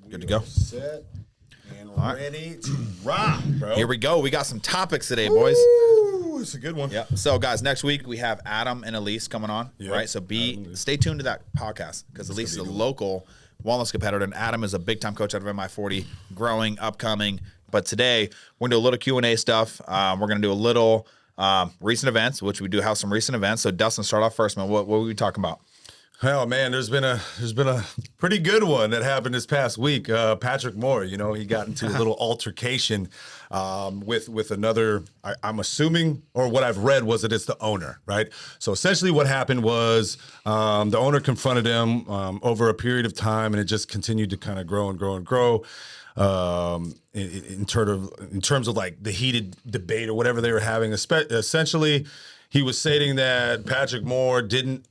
Good to go. Set and ready to rock, bro. Here we go. We got some topics today, boys. Ooh, it's a good one. Yeah. So, guys, next week we have Adam and Elise coming on, right? So stay tuned to that podcast because Elise is a local wellness competitor, and Adam is a big-time coach out of MI40, growing, upcoming. But today we're gonna do a little Q&A stuff. We're gonna do a little recent events, which we do have some recent events. So, Dustin, start off first, man. What were we talking about? Hell, man, there's been a pretty good one that happened this past week. Patrick Moore, you know, he got into a little altercation with another. I'm assuming, or what I've read was that it's the owner, right? So essentially, what happened was the owner confronted him over a period of time, and it just continued to kind of grow and grow and grow. In terms of like the heated debate or whatever they were having, essentially, he was stating that Patrick Moore didn't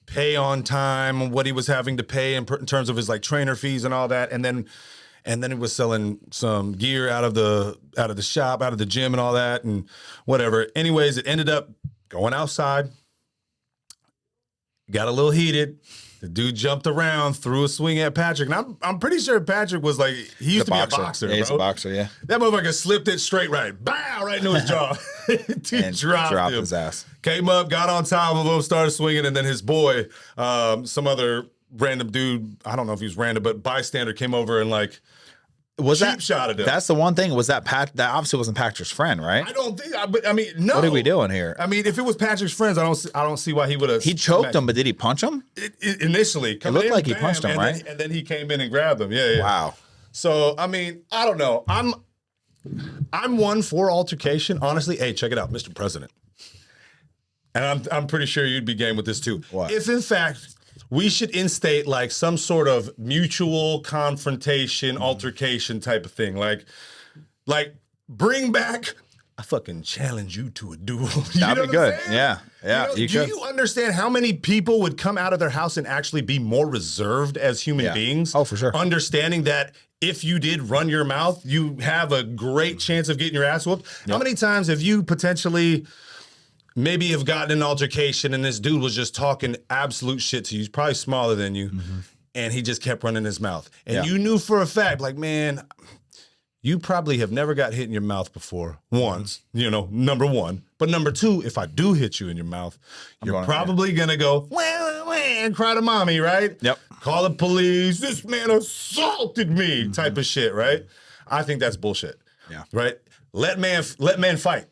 pay on time what he was having to pay in terms of his like trainer fees and all that, and then he was selling some gear out of the shop, out of the gym and all that and whatever. Anyways, it ended up going outside, got a little heated. The dude jumped around, threw a swing at Patrick, and I'm pretty sure Patrick was like, he used to be a boxer. Yeah, he's a boxer, yeah. That motherfucker slipped it straight right, bow, right into his jaw. And dropped his ass. Came up, got on top of him, started swinging, and then his boy, some other random dude, I don't know if he was random, but bystander came over and like shot at him. That's the one thing. Was that that obviously wasn't Patrick's friend, right? I don't think. But I mean, no. What are we doing here? I mean, if it was Patrick's friends, I don't see why he would have. He choked him, but did he punch him? Initially, it looked like he punched him, right? And then he came in and grabbed him. Yeah. Wow. So I mean, I don't know. I'm one for altercation. Honestly, hey, check it out, Mr. President. And I'm pretty sure you'd be game with this too. What? If in fact we should instate like some sort of mutual confrontation, altercation type of thing, like bring back. I fucking challenge you to a duel. That'd be good. Yeah. Do you understand how many people would come out of their house and actually be more reserved as human beings? Oh, for sure. Understanding that if you did run your mouth, you have a great chance of getting your ass whooped. Yep. How many times have you potentially maybe have gotten an altercation and this dude was just talking absolute shit to you? He's probably smaller than you, and he just kept running his mouth. And you knew for a fact, like, man, you probably have never got hit in your mouth before once, you know, number one. But number two, if I do hit you in your mouth, you're probably going to go, wah, and cry to mommy, right? Yep. Call the police. This man assaulted me type of shit, right? I think that's bullshit. Yeah. Right? Let men fight.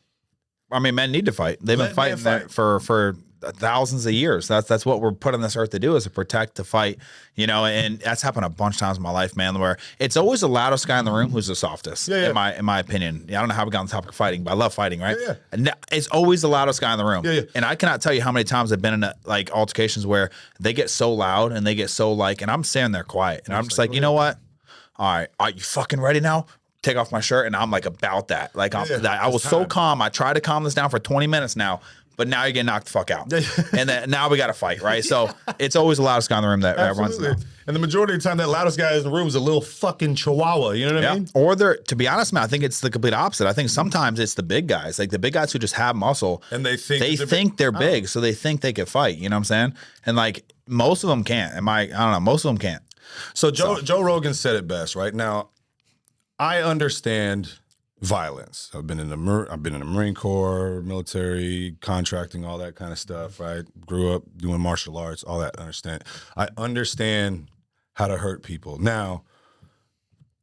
I mean, men need to fight. They've been fighting that for thousands of years. That's what we're put on this earth to do, is to protect, to fight, you know, and that's happened a bunch of times in my life, man, where it's always the loudest guy in the room who's the softest, in my opinion. I don't know how we got on the topic of fighting, but I love fighting, right? Yeah. And it's always the loudest guy in the room. Yeah. And I cannot tell you how many times I've been in like altercations where they get so loud and they get so like, and I'm standing there quiet and I'm just like, you know what? All right, are you fucking ready now? Take off my shirt, and I'm like about that. Like I was so calm. I tried to calm this down for 20 minutes now, but now you're getting knocked the fuck out. And then now we got to fight, right? So it's always the loudest guy in the room that runs the mouth. And the majority of the time, that loudest guy in the room is a little fucking chihuahua. You know what I mean? Or to be honest, man, I think it's the complete opposite. I think sometimes it's the big guys, like the big guys who just have muscle, and they think they're big, so they think they can fight. You know what I'm saying? And like most of them can't. I don't know. Most of them can't. So Joe Rogan said it best, right? Now, I understand violence. I've been in the Marine Corps, military, contracting, all that kind of stuff, right? Grew up doing martial arts, all that. I understand how to hurt people. Now,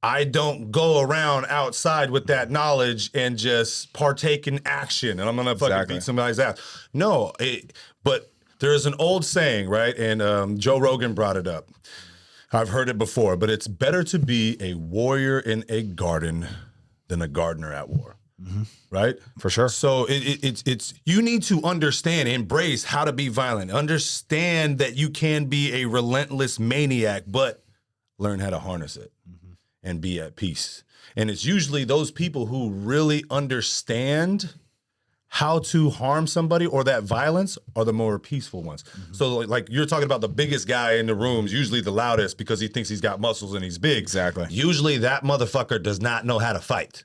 I don't go around outside with that knowledge and just partake in action, and I'm gonna fucking beat somebody's ass. No, but there's an old saying, right? And Joe Rogan brought it up. I've heard it before, but it's better to be a warrior in a garden than a gardener at war, right? For sure. So it's you need to understand, embrace how to be violent, understand that you can be a relentless maniac, but learn how to harness it and be at peace. And it's usually those people who really understand how to harm somebody or that violence are the more peaceful ones. So like you're talking about the biggest guy in the room is usually the loudest because he thinks he's got muscles and he's big. Exactly. Usually that motherfucker does not know how to fight.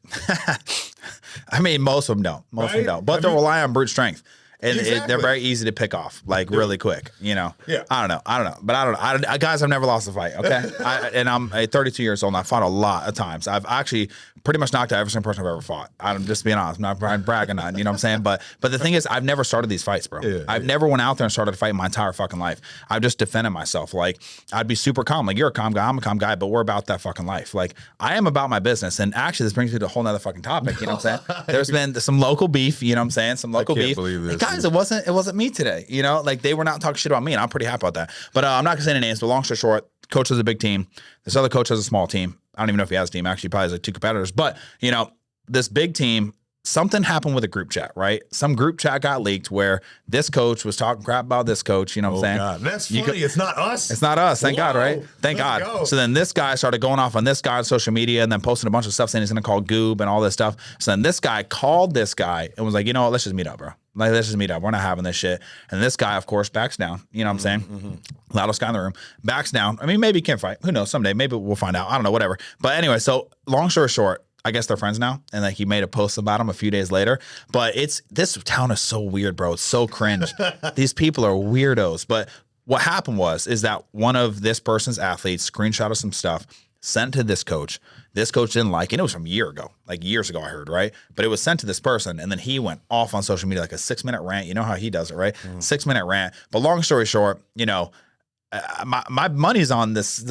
I mean, most of them don't. Most of them don't. But they rely on brute strength. and they're Exactly. very easy to pick off, like really quick. You know. Yeah. I don't know, but guys, I've never lost a fight. Okay, and I'm 32 years old, and I fought a lot of times. I've actually pretty much knocked out every single person I've ever fought. I'm just being honest. I'm not bragging on, you know what I'm saying? But the thing is, I've never started these fights, bro. I've never went out there and started a fight in my entire fucking life. I've just defended myself. Like, I'd be super calm. Like, you're a calm guy, I'm a calm guy, but we're about that fucking life. Like, I am about my business. And actually, this brings me to a whole nother fucking topic. You know what I'm saying? There's been some local beef. You know what I'm saying? Some local beef. Believe this, and guys, it wasn't me today. You know, like they were not talking shit about me, and I'm pretty happy about that. But I'm not gonna say any names. But long story short, coach has a big team. This other coach has a small team. I don't even know if he has a team. Actually, he probably has like 2 competitors. But you know, this big team, something happened with a group chat, right? Some group chat got leaked where this coach was talking crap about this coach. You know what I'm saying? God. That's funny. It's not us. It's not us. Thank God, right? Thank God. Go. So then this guy started going off on this guy on social media and then posting a bunch of stuff saying he's going to call Goob and all this stuff. So then this guy called this guy and was like, you know what? Let's just meet up, bro. Like, let's just meet up. We're not having this shit. And this guy, of course, backs down. You know what I'm saying? Loudest guy in the room. Backs down. I mean, maybe he can fight. Who knows? Someday. Maybe we'll find out. I don't know. Whatever. But anyway, so long story short, I guess they're friends now, and like he made a post about him a few days later. But this town is so weird, bro. It's so cringe. These people are weirdos. But what happened is that one of this person's athletes screenshotted some stuff, sent to this coach. This coach didn't like it. And it was from years ago, I heard, right? But it was sent to this person, and then he went off on social media like a 6-minute rant. You know how he does it, right? 6-minute rant. But long story short, you know, my money's on this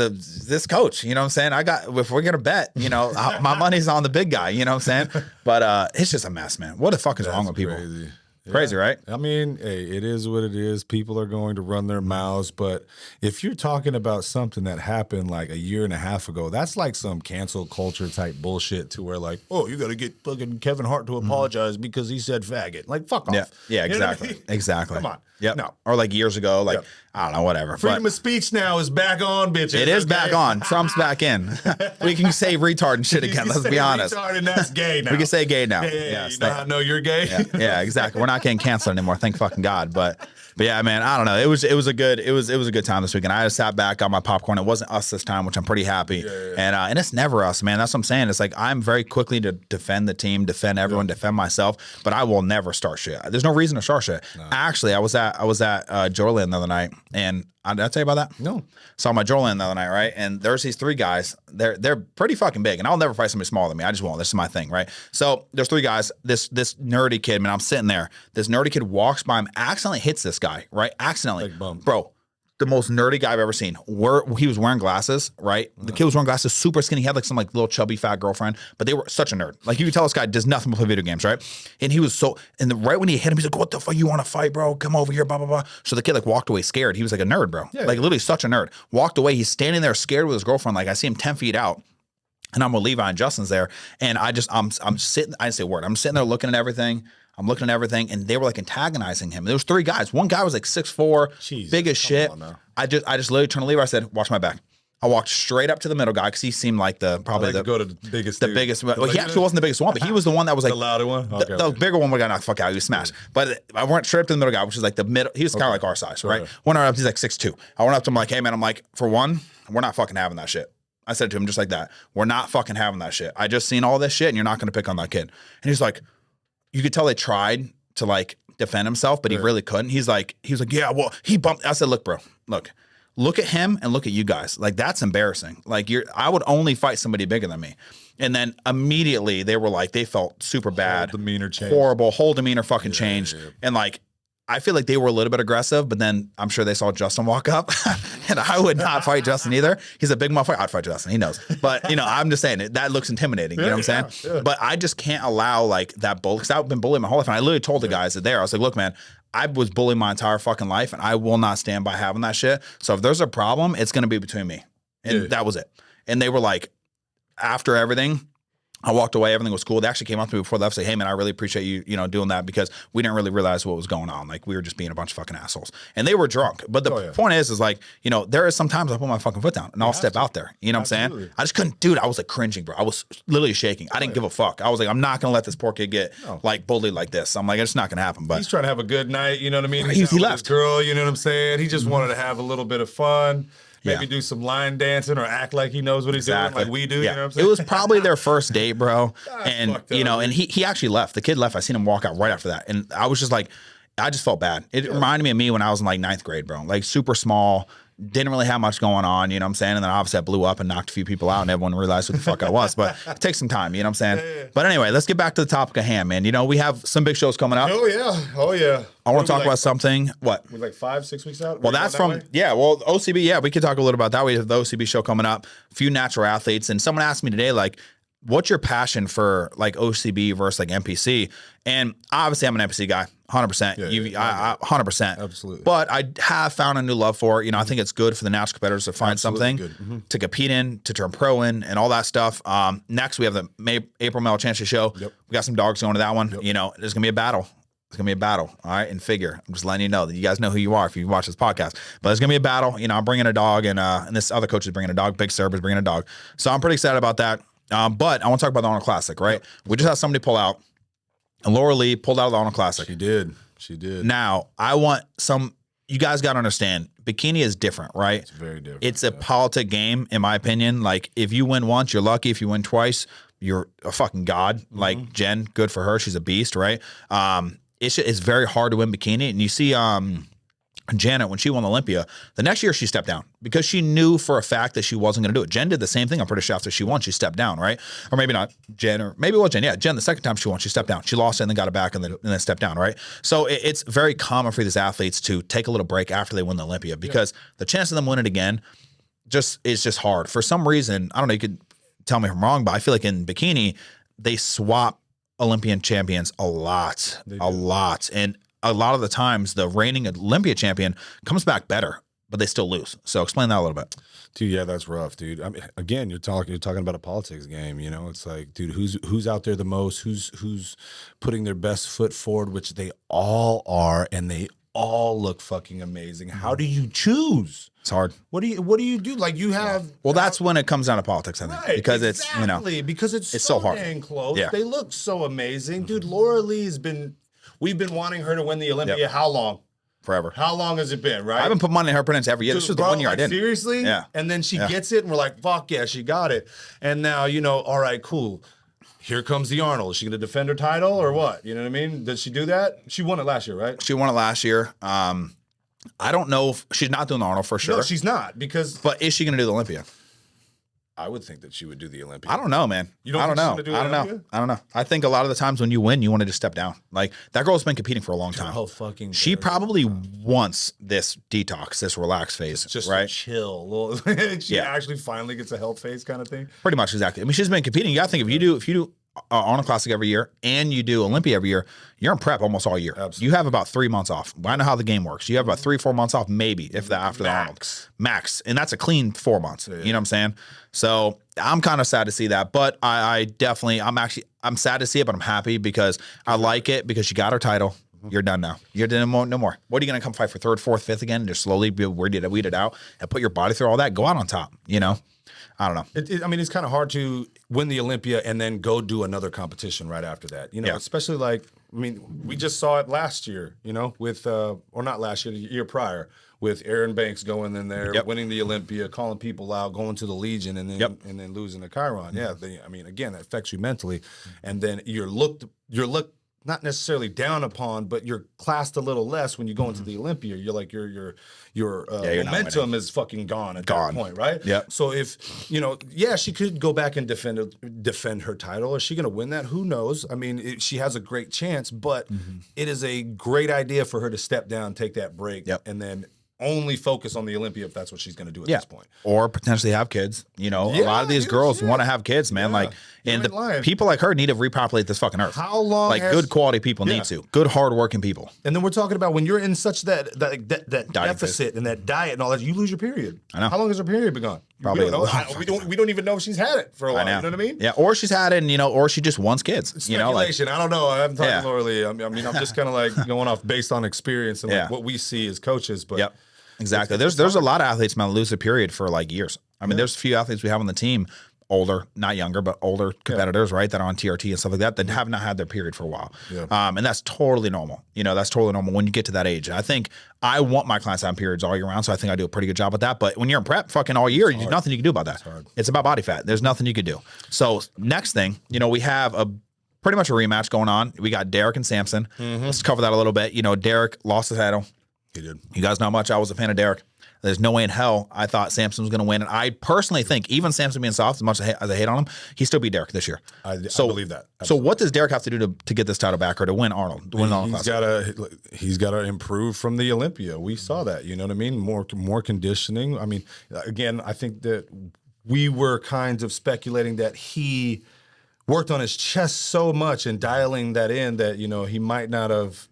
coach. You know what I'm saying? If we're gonna bet, you know, my money's on the big guy. You know what I'm saying? But it's just a mess, man. What the fuck is wrong with people? Crazy. Crazy, right? I mean, hey, it is what it is. People are going to run their mouths. But if you're talking about something that happened like a year and a half ago, that's like some cancel culture type bullshit to where like, oh, you got to get fucking Kevin Hart to apologize because he said faggot. Like, fuck off. Yeah, You know what I exactly. mean? Exactly. Come on. Yep. No. Or like years ago, like, Yep. I don't know, whatever. Freedom But of speech now is back on, bitches. it is okay? back on. Trump's back in. We can say retard and shit You again. can Let's say be honest. retard and that's gay now. We can say gay now. Yeah, Yes, you know how I know you're gay? yeah, exactly. We're not getting canceled anymore. Thank fucking God. But yeah, man, I don't know. It was a good time this weekend. I just sat back, got my popcorn. It wasn't us this time, which I'm pretty happy. And it's never us, man. That's what I'm saying. It's like I'm very quickly to defend the team, defend everyone, defend myself, but I will never start shit. There's no reason to start shit. No. Actually, I was at Joyland the other night, and did I tell you about that? No. Saw my Joyland the other night, right? And there's these 3 guys. They're pretty fucking big, and I'll never fight somebody smaller than me. I just won't. This is my thing, right? So there's 3 guys. This nerdy kid, man, I'm sitting there. This nerdy kid walks by him, accidentally hits this guy, right? Accidentally. Big bum. Bro, the most nerdy guy I've ever seen. He was wearing glasses, right? The kid was wearing glasses, super skinny. He had like some like little chubby fat girlfriend, but they were such a nerd. Like you could tell this guy does nothing but play video games, right? And he was right when he hit him, he's like, "What the fuck? You want to fight, bro? Come over here, blah blah blah." So the kid like walked away scared. He was like a nerd, bro. Yeah. Like literally such a nerd. Walked away. He's standing there scared with his girlfriend. Like I see him 10 feet out. And I'm with Levi and Justin's there, and I'm sitting. I didn't say a word. I'm sitting there looking at everything. And they were like antagonizing him. There was 3 guys. One guy was like 6'4", big as shit. I just literally turned to Levi. I said, "Watch my back." I walked straight up to the middle guy because he seemed like probably the go to the biggest. The biggest. Well, he actually wasn't the biggest one, but he was the one that was like the louder one. Okay, the bigger one would got knocked the fuck out. He was smashed. But I went straight up to the middle guy, which is like the middle. He was kind of like our size, right? Went up. He's like 6'2". I went up to him like, "Hey man," I'm like, "For one, we're not fucking having that shit." I said to him just like that. "We're not fucking having that shit. I just seen all this shit, and you're not going to pick on that kid." And he's like, you could tell they tried to like defend himself, but he really couldn't. He was like, "Yeah, well, he bumped." I said, "Look, bro, look at him and look at you guys. Like that's embarrassing. Like I would only fight somebody bigger than me." And then immediately they were like, they felt super bad, whole demeanor change, horrible, whole demeanor fucking changed, and like. I feel like they were a little bit aggressive, but then I'm sure they saw Justin walk up, and I would not fight Justin either. He's a big motherfucker. I'd fight Justin. He knows. But, you know, I'm just saying that looks intimidating. You know what I'm saying? Yeah. But I just can't allow like that bull because I've been bullied my whole life. And I literally told the guys that I was like, "Look, man, I was bullied my entire fucking life, and I will not stand by having that shit. So if there's a problem, it's going to be between me." And that was it. And they were like, after everything, I walked away. Everything was cool. They actually came up to me before they left, say, "Hey man, I really appreciate you, doing that because we didn't really realize what was going on. Like we were just being a bunch of fucking assholes." And they were drunk. But the point is like, there is sometimes I put my fucking foot down and I'll step out there. You know what I'm saying? I just couldn't, dude. I was like cringing, bro. I was literally shaking. I didn't give a fuck. I was like, I'm not gonna let this poor kid get like bullied like this. I'm like, it's not gonna happen. But he's trying to have a good night. You know what I mean? He left. With his girl. You know what I'm saying? He just wanted to have a little bit of fun. Maybe do some line dancing or act like he knows what he's doing, like we do. You know what I'm saying? It was probably their first date, bro. And and he actually left. The kid left. I seen him walk out right after that, and I was just like, I just felt bad. It reminded me of me when I was in like 9th grade, bro. Like super small, didn't really have much going on, you know what I'm saying? And then obviously I blew up and knocked a few people out and everyone realized who the fuck I was. But it takes some time, you know what I'm saying? But anyway, let's get back to the topic at hand, man. You know, we have some big shows coming up. Oh yeah. I want to talk about something. What? We're like 5-6 weeks out. Well, that's from, OCB. Yeah, we could talk a little about that. We have the OCB show coming up, a few natural athletes. And someone asked me today, like, what's your passion for like OCB versus like NPC? And obviously I'm an NPC guy, 100%. I 100%. Absolutely. But I have found a new love for it. You know, I think it's good for the natural competitors to find something to compete in, to turn pro in, and all that stuff. Next, we have the April Medal Championship show. Yep. We got some dogs going to that one. Yep. You know, there's going to be a battle. It's going to be a battle, all right, in figure. I'm just letting you know that you guys know who you are if you watch this podcast. But there's going to be a battle. You know, I'm bringing a dog, and this other coach is bringing a dog. Big Serb is bringing a dog. So I'm pretty excited about that. But I want to talk about the Arnold Classic, right? Yep. We just had somebody pull out. And Laura Lee pulled out of the Arnold Classic. She did. Now, I want you guys got to understand, bikini is different, right? It's very different. It's a politic game, in my opinion. Like, if you win once, you're lucky. If you win twice, you're a fucking god. Like, Jen, good for her. She's a beast, right? It's very hard to win bikini. And you see Janet, when she won Olympia, the next year she stepped down because she knew for a fact that she wasn't going to do it. Jen did the same thing. I'm pretty sure after she won, she stepped down, right? Or maybe not Jen, or maybe it was Jen. Yeah, Jen, the second time she won, she stepped down. She lost it and then got it back and then stepped down, right? So it's very common for these athletes to take a little break after they win the Olympia because the chance of them winning again is just hard. For some reason, I don't know, you could tell me if I'm wrong, but I feel like in bikini, they swap Olympian champions a lot. And a lot of the times the reigning Olympia champion comes back better, but they still lose. So explain that a little bit. Dude, yeah, that's rough, dude. I mean, again, you're talking about a politics game, you know? It's like, dude, who's out there the most? Who's putting their best foot forward, which they all are, and they all look fucking amazing. How do you choose? It's hard. What do you do? Like, you have Well, that's when it comes down to politics, I think. Because it's, you know, because it's so hard. Dang close. Yeah. They look so amazing. Dude, Laura Lee's we've been wanting her to win the Olympia how long? Forever. How long has it been, right? I haven't put money in her prints every year. This was the 1 year I didn't. Seriously? Yeah. And then she gets it, and we're like, fuck yeah, she got it. And now, you know, all right, cool. Here comes the Arnold. Is she going to defend her title or what? You know what I mean? Did she do that? She won it last year, right? She won it last year. I don't know if she's not doing the Arnold for sure. No, she's not, because But is she going to do the Olympia? I would think that she would do the Olympia. I don't know, man. You don't I don't think she's know. gonna do the I don't know. Olympia? I don't know. I think a lot of the times when you win, you want to just step down. Like, that girl's been competing for a long time. Oh, fucking. She probably wants this detox, this relax phase, just right? chill. She actually finally gets a health phase kind of thing. Pretty much, exactly. I mean, she's been competing. You got to think, if you do Arnold Classic every year and you do Olympia every year, you're in prep almost all year. Absolutely. You have about 3 months off. I know how the game works. You have about 3-4 months off, maybe, if that, after the Arnold. Max. And that's a clean 4 months. You know what I'm saying? So I'm kind of sad to see that. But I definitely, I'm sad to see it, but I'm happy because I like it, because she got her title. You're done now. You're done. No more. What are you going to come fight for 3rd, 4th, 5th again? And just slowly weed it out and put your body through all that. Go out on top, you know? I don't know. I mean, it's kind of hard to win the Olympia and then go do another competition right after that. You know, especially like, I mean, we just saw it last year, you know, with, or not last year, the year prior, with Aaron Banks going in there, winning the Olympia, calling people out, going to the Legion, and then losing to Chiron. Yeah, I mean, again, that affects you mentally, and then you're looked not necessarily down upon, but you're classed a little less when you go into the Olympia. You're like your momentum is fucking gone at that point, right? Yeah. So if you know, she could go back and defend her title. Is she going to win that? Who knows? I mean, she has a great chance, but it is a great idea for her to step down, take that break, and then only focus on the Olympia if that's what she's going to do at this point. Or potentially have kids. You know, a lot of these girls want to have kids, man. Like, and the people like her need to repopulate this fucking earth. How long? Like, good quality people need to. Good, hardworking people. And then we're talking about when you're in such that deficit and that diet and all that, you lose your period. I know. How long has her period been gone? Probably. We don't even know if she's had it for a while. You know what I mean? Yeah. Or she's had it, and, you know, or she just wants kids. Speculation. You know, like, I don't know. I haven't talked to Laura Lee. I mean, I'm just kind of like going off based on experience and like what we see as coaches. But exactly. There's a lot of athletes, man, lose a period for like years. I mean, there's a few athletes we have on the team, older, not younger, but older competitors, right, that are on TRT and stuff like that have not had their period for a while. And that's totally normal. You know, that's totally normal when you get to that age. And I think I want my clients to have periods all year round, so I think I do a pretty good job with that. But when you're in prep fucking all year, there's nothing you can do about that. It's about body fat. There's nothing you can do. So next thing, you know, we have pretty much a rematch going on. We got Derek and Samson. Let's cover that a little bit. You know, Derek lost the title. He did. You guys know how much I was a fan of Derek. There's no way in hell I thought Samson was going to win. And I personally think, even Samson being soft, as much as I hate on him, he still beat Derek this year. I believe that. So what does Derek have to do to get this title back or to win Arnold? He's got to improve from the Olympia. We saw that. You know what I mean? More conditioning. I mean, again, I think that we were kind of speculating that he worked on his chest so much and dialing that in that, you know, he might not have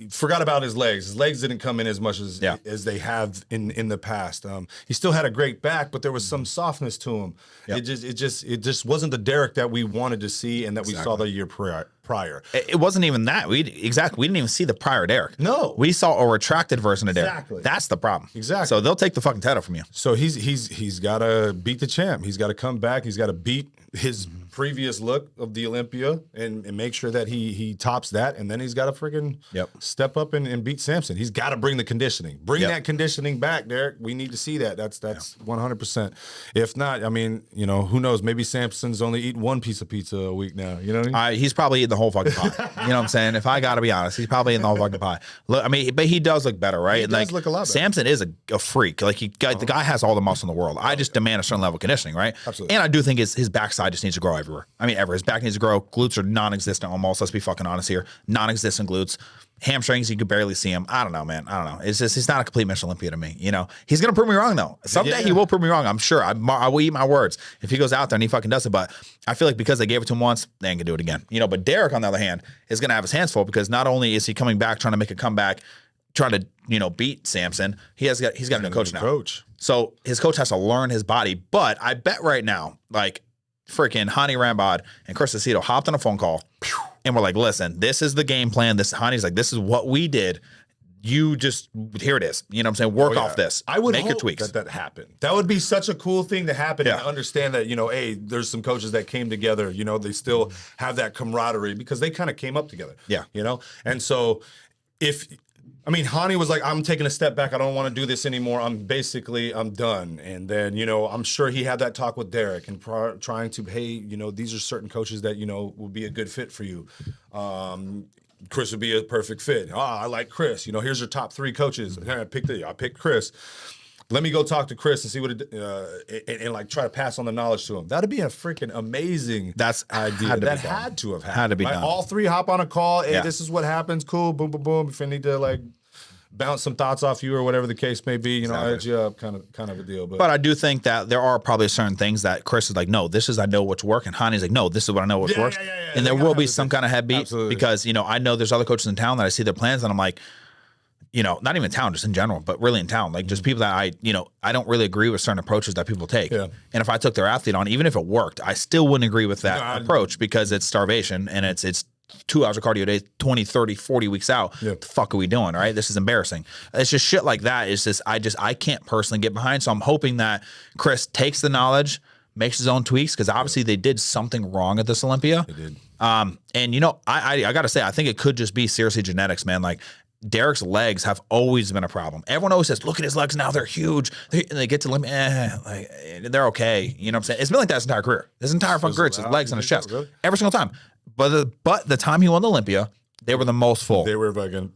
forgot about his legs. His legs didn't come in as much as they have in the past. He still had a great back, but there was some softness to him. Yep. It just wasn't the Derek that we wanted to see and that we saw the year prior. It wasn't even that. We didn't even see the prior Derek. No. We saw a retracted version of Derek. Exactly. That's the problem. Exactly. So they'll take the fucking title from you. So he's got to beat the champ. He's got to come back. He's got to beat his previous look of the Olympia and make sure that he tops that, and then he's got to freaking step up and beat Samson. He's got to bring the conditioning. Bring that conditioning back, Derek. We need to see that. That's 100%. If not, I mean, you know, who knows? Maybe Samson's only eating one piece of pizza a week now. You know what I mean? He's probably eating the whole fucking pie. You know what I'm saying? If I got to be honest, he's probably eating the whole fucking pie. Look, I mean, but he does look better, right? He does look a lot better. Samson is a freak. Like the guy has all the muscle in the world. I just demand a certain level of conditioning, right? Absolutely. And I do think his backside just needs to grow everywhere. I mean, his back needs to grow. Glutes are non-existent almost. Let's be fucking honest here. Non-existent glutes. Hamstrings, you could barely see him. I don't know, man. I don't know. It's just, he's not a complete Mission Olympia to me. You know, he's going to prove me wrong, though. Someday he will prove me wrong. I'm sure. I will eat my words if he goes out there and he fucking does it. But I feel like because they gave it to him once, they ain't going to do it again. You know, but Derek, on the other hand, is going to have his hands full because not only is he coming back, trying to make a comeback, trying to, you know, beat Samson, he's got a new coach now. So his coach has to learn his body. But I bet right now, like, freaking Hani Rambod and Chris Aceto hopped on a phone call and we're like, listen, this is the game plan. Hani's like, this is what we did. You just, here it is. You know what I'm saying? Work off this. I would make hope your tweaks. that happened. That would be such a cool thing to happen and understand that, you know, hey, there's some coaches that came together, you know, they still have that camaraderie because they kind of came up together. Yeah. You know? And so Hani was like, I'm taking a step back. I don't want to do this anymore. I'm done. And then, you know, I'm sure he had that talk with Derek and trying to, hey, you know, these are certain coaches that, you know, will be a good fit for you. Chris would be a perfect fit. I like Chris. You know, here's your top 3 coaches. I picked Chris. Let me go talk to Chris and see what and like try to pass on the knowledge to him. That'd be a freaking amazing idea. That had to have happened. Had to be done. All 3 hop on a call. Hey, this is what happens. Cool. Boom, boom, boom. If I need to like bounce some thoughts off you or whatever the case may be, you know, edge you up, kind of a deal. But I do think that there are probably certain things that Chris is like, no, this is I know what's working. Hani's like, no, this is what I know what's works. And there will be some kind of head beat because, you know, I know there's other coaches in town that I see their plans and I'm like, you know, not even in town, just in general, but really in town, like just people that I don't really agree with certain approaches that people take. Yeah. And if I took their athlete on, even if it worked, I still wouldn't agree with that approach because it's starvation and it's 2 hours of cardio a day, 20, 30, 40 weeks out. Yeah. What the fuck are we doing? Right. This is embarrassing. It's just shit like that. It's just, I can't personally get behind. So I'm hoping that Chris takes the knowledge, makes his own tweaks because obviously they did something wrong at this Olympia. They did. And you know, I got to say, I think it could just be seriously genetics, man. Like Derek's legs have always been a problem. Everyone always says, look at his legs now. They're huge. They get to limit. Like, they're okay. You know what I'm saying? It's been like that his entire career. His entire fucking career, it's his legs and his chest. Really? Every single time. But the time he won the Olympia, they were the most full. They were fucking...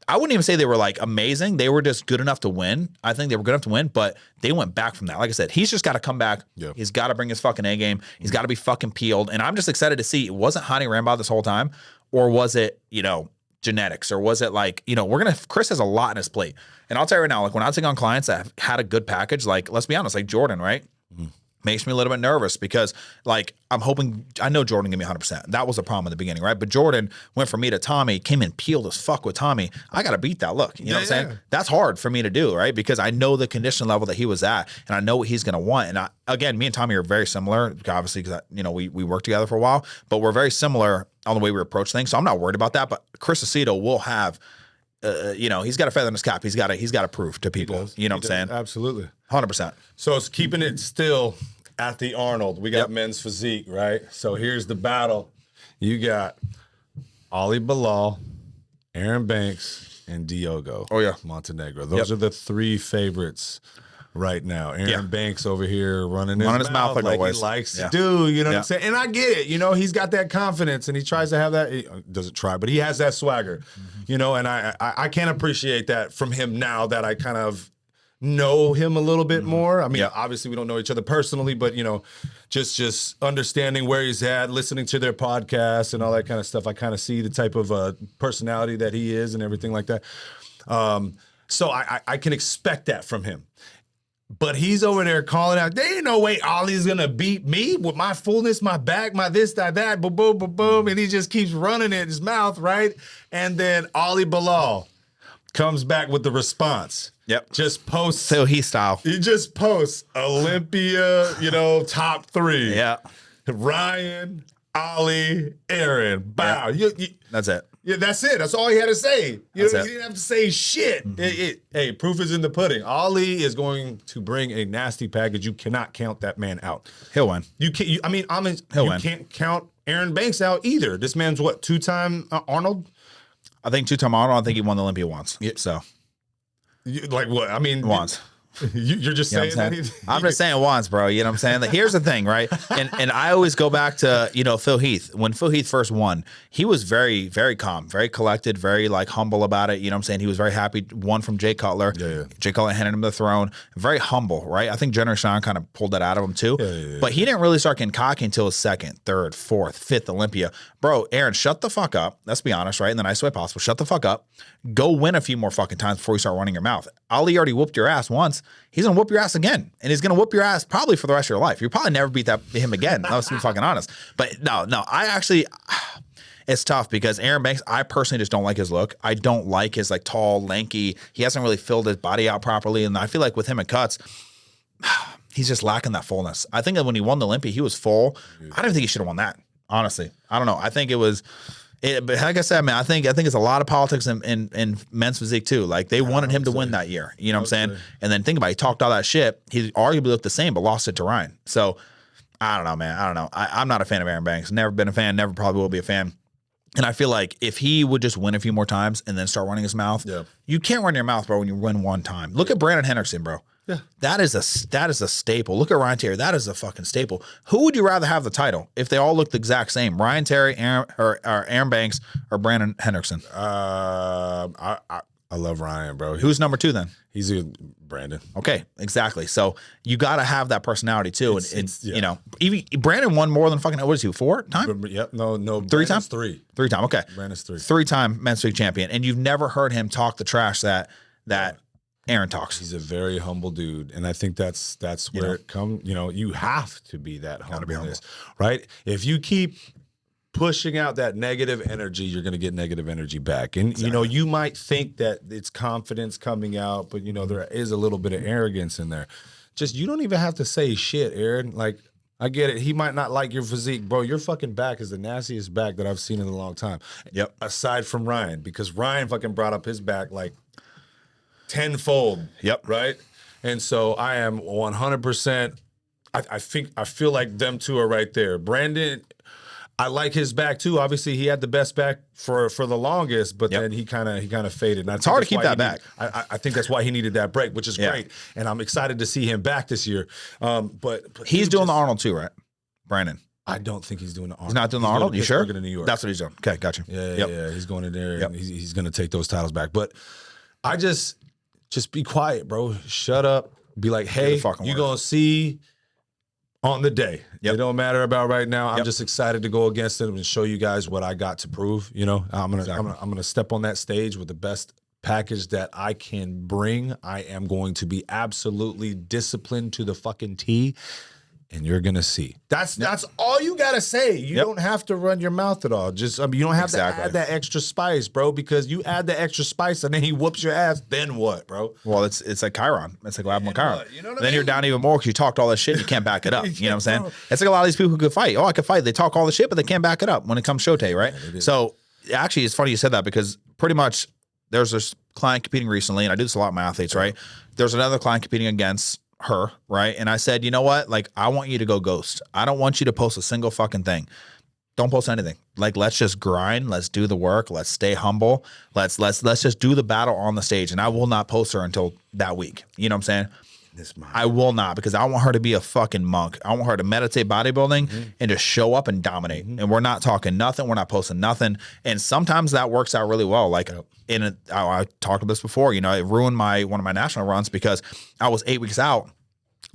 I wouldn't even say they were like amazing. They were just good enough to win. I think they were good enough to win, but they went back from that. Like I said, he's just got to come back. Yep. He's got to bring his fucking A game. He's got to be fucking peeled. And I'm just excited to see, wasn't Hani Rambod this whole time? Or was it, you know, genetics? Or was it like, you know, Chris has a lot on his plate. And I'll tell you right now, like when I take on clients that have had a good package, like let's be honest, like Jordan, right? Mm-hmm. Makes me a little bit nervous because like I know Jordan gave me 100%. That was a problem in the beginning, right? But Jordan went from me to Tommy, came in peeled as fuck with Tommy. I got to beat that look. You know what I'm saying? That's hard for me to do, right? Because I know the condition level that he was at and I know what he's going to want. And again, me and Tommy are very similar, obviously, because, you know, we worked together for a while, but we're very similar on the way we approach things. So I'm not worried about that. But Chris Aceto will have, you know, he's got a feather in his cap. He's got to prove to people. You know what I'm saying? Absolutely. 100%. So it's keeping it still at the Arnold. We got men's physique, right? So here's the battle. You got Ali Bilal, Aaron Banks, and Diogo. Oh, yeah. Montenegro. Those are the 3 favorites right now. Aaron Yeah. Banks over here running his mouth like always. he likes Yeah. to do. You know what Yeah. I'm saying? And I get it. You know, he's got that confidence, and he tries to have that. He doesn't try, but he has that swagger. You know, and I can't appreciate that from him now that I kind of know him a little bit more. I mean, Yeah. obviously we don't know each other personally, but you know, just understanding where he's at, listening to their podcasts and all that kind of stuff. I kind of see the type of personality that he is and everything like that. So I can expect that from him. But he's over there calling out, there ain't no way Ollie's gonna beat me with my fullness, my back, my this, that, boom, boom, boom, boom. And he just keeps running in his mouth, right? And then Ollie Bilal comes back with the response. Yep. Just posts. So he style. He just posts Olympia, you know, top 3. Yeah. Ryan, Ollie, Aaron. Bow. Yeah. You, That's it. yeah, that's it. That's all he had to say. That's He it. didn't have to say shit. Hey, proof is in the pudding. Ali is going to bring a nasty package. You cannot count that man out. He'll win. You can't. You He'll win. can't count Aaron Banks out either. This man's what, 2-time Arnold? I think 2-time Arnold. I think he won the Olympia once. Yeah. So Like what? I mean, once. You're just You know saying what I'm that. saying? I'm just saying once, bro. You know what I'm saying? Like, here's the thing, right? And I always go back to, you know, Phil Heath. When Phil Heath first won, he was very, very calm, very collected, very like humble about it. You know what I'm saying? He was very happy. Won from Jay Cutler. Yeah. Jay Cutler handed him the throne. Very humble, right? I think Jenner Sean kind of pulled that out of him too. Yeah. But he didn't really start getting cocky until his 2nd, 3rd, 4th, 5th Olympia. Bro, Aaron, shut the fuck up. Let's be honest, right? In the nicest way possible. Shut the fuck up. Go win a few more fucking times before you start running your mouth. Ali already whooped your ass once. He's gonna whoop your ass again, and he's gonna whoop your ass probably for the rest of your life. You'll probably never beat him again. Let's be fucking honest. But no, I actually, it's tough because Aaron Banks, I personally just don't like his look. I don't like his like tall, lanky. He hasn't really filled his body out properly, and I feel like with him and Cuts, he's just lacking that fullness. I think that when he won the Olympia, he was full. I don't think he should have won that. Honestly, I don't know. I think it was. But like I said, man, I think it's a lot of politics in men's physique too. Like they wanted him to win that year. You know what I'm saying? And then think about it, he talked all that shit. He arguably looked the same, but lost it to Ryan. So I don't know, man. I don't know. I'm not a fan of Aaron Banks. Never been a fan. Never probably will be a fan. And I feel like if he would just win a few more times and then start running his mouth, you can't run your mouth, bro, when you win one time. Look at Brandon Henderson, bro. Yeah. That is a staple. Look at Ryan Terry. That is a fucking staple. Who would you rather have the title if they all looked the exact same? Ryan Terry, Aaron Banks, or Brandon Henderson? I love Ryan, bro. Who's number 2 then? He's a Brandon. Okay, exactly. So you got to have that personality too. It's yeah. you know, even Brandon won more than fucking, what is he, 4 time? Yep. No. 3 times? 3. 3 time. Okay. Brandon's 3. 3-time men's league champion, and you've never heard him talk the trash that Aaron talks. He's a very humble dude, and I think that's where it comes. You know, you have to be that humbleness, right? If you keep pushing out that negative energy, you're going to get negative energy back. And you know, you might think that it's confidence coming out, but you know, there is a little bit of arrogance in there. Just you don't even have to say shit, Aaron. Like, I get it. He might not like your physique, bro. Your fucking back is the nastiest back that I've seen in a long time. Yep. Aside from Ryan, because Ryan fucking brought up his back like tenfold. Yep. Right. And so I am 100%. I feel like them two are right there. Brandon, I like his back too. Obviously, he had the best back for the longest, but then he kind of faded. And it's hard to keep that back. I think that's why he needed that break, which is great. And I'm excited to see him back this year. But he's doing the Arnold too, right? Brandon. I don't think he's doing the Arnold. He's not doing the Arnold. You sure? To New York. That's what he's doing. Okay, gotcha. Yeah. He's going in there. And he's going to take those titles back. But I just be quiet, bro. Shut up. Be like, hey, you're going to see on the day. It don't matter about right now. I'm just excited to go against them and show you guys what I got to prove. You know, I'm gonna step on that stage with the best package that I can bring. I am going to be absolutely disciplined to the fucking T. And you're gonna see. That's all you gotta say. You don't have to run your mouth at all. Just you don't have to add that extra spice, bro. Because you add the extra spice and then he whoops your ass. Then what, bro? Well, it's like Chiron. It's like Lab Chiron. You know what I then mean? you're down even more because you talked all this shit and you can't back it up. You know what I'm saying? It's like a lot of these people who could fight. Oh, I could fight. They talk all the shit, but they can't back it up when it comes showtime, right? So actually, it's funny you said that because pretty much there's this client competing recently, and I do this a lot with my athletes, right? There's another client competing against her, right? And I said, you know what? Like, I want you to go ghost. I don't want you to post a single fucking thing. Don't post anything. Like, let's just grind. Let's do the work. Let's stay humble. Let's just do the battle on the stage. And I will not post her until that week. You know what I'm saying? This I will not, because I want her to be a fucking monk. I want her to meditate bodybuilding and to show up and dominate. And we're not talking nothing. We're not posting nothing. And sometimes that works out really well. Like I talked about this before, you know, it ruined one of my national runs because I was 8 weeks out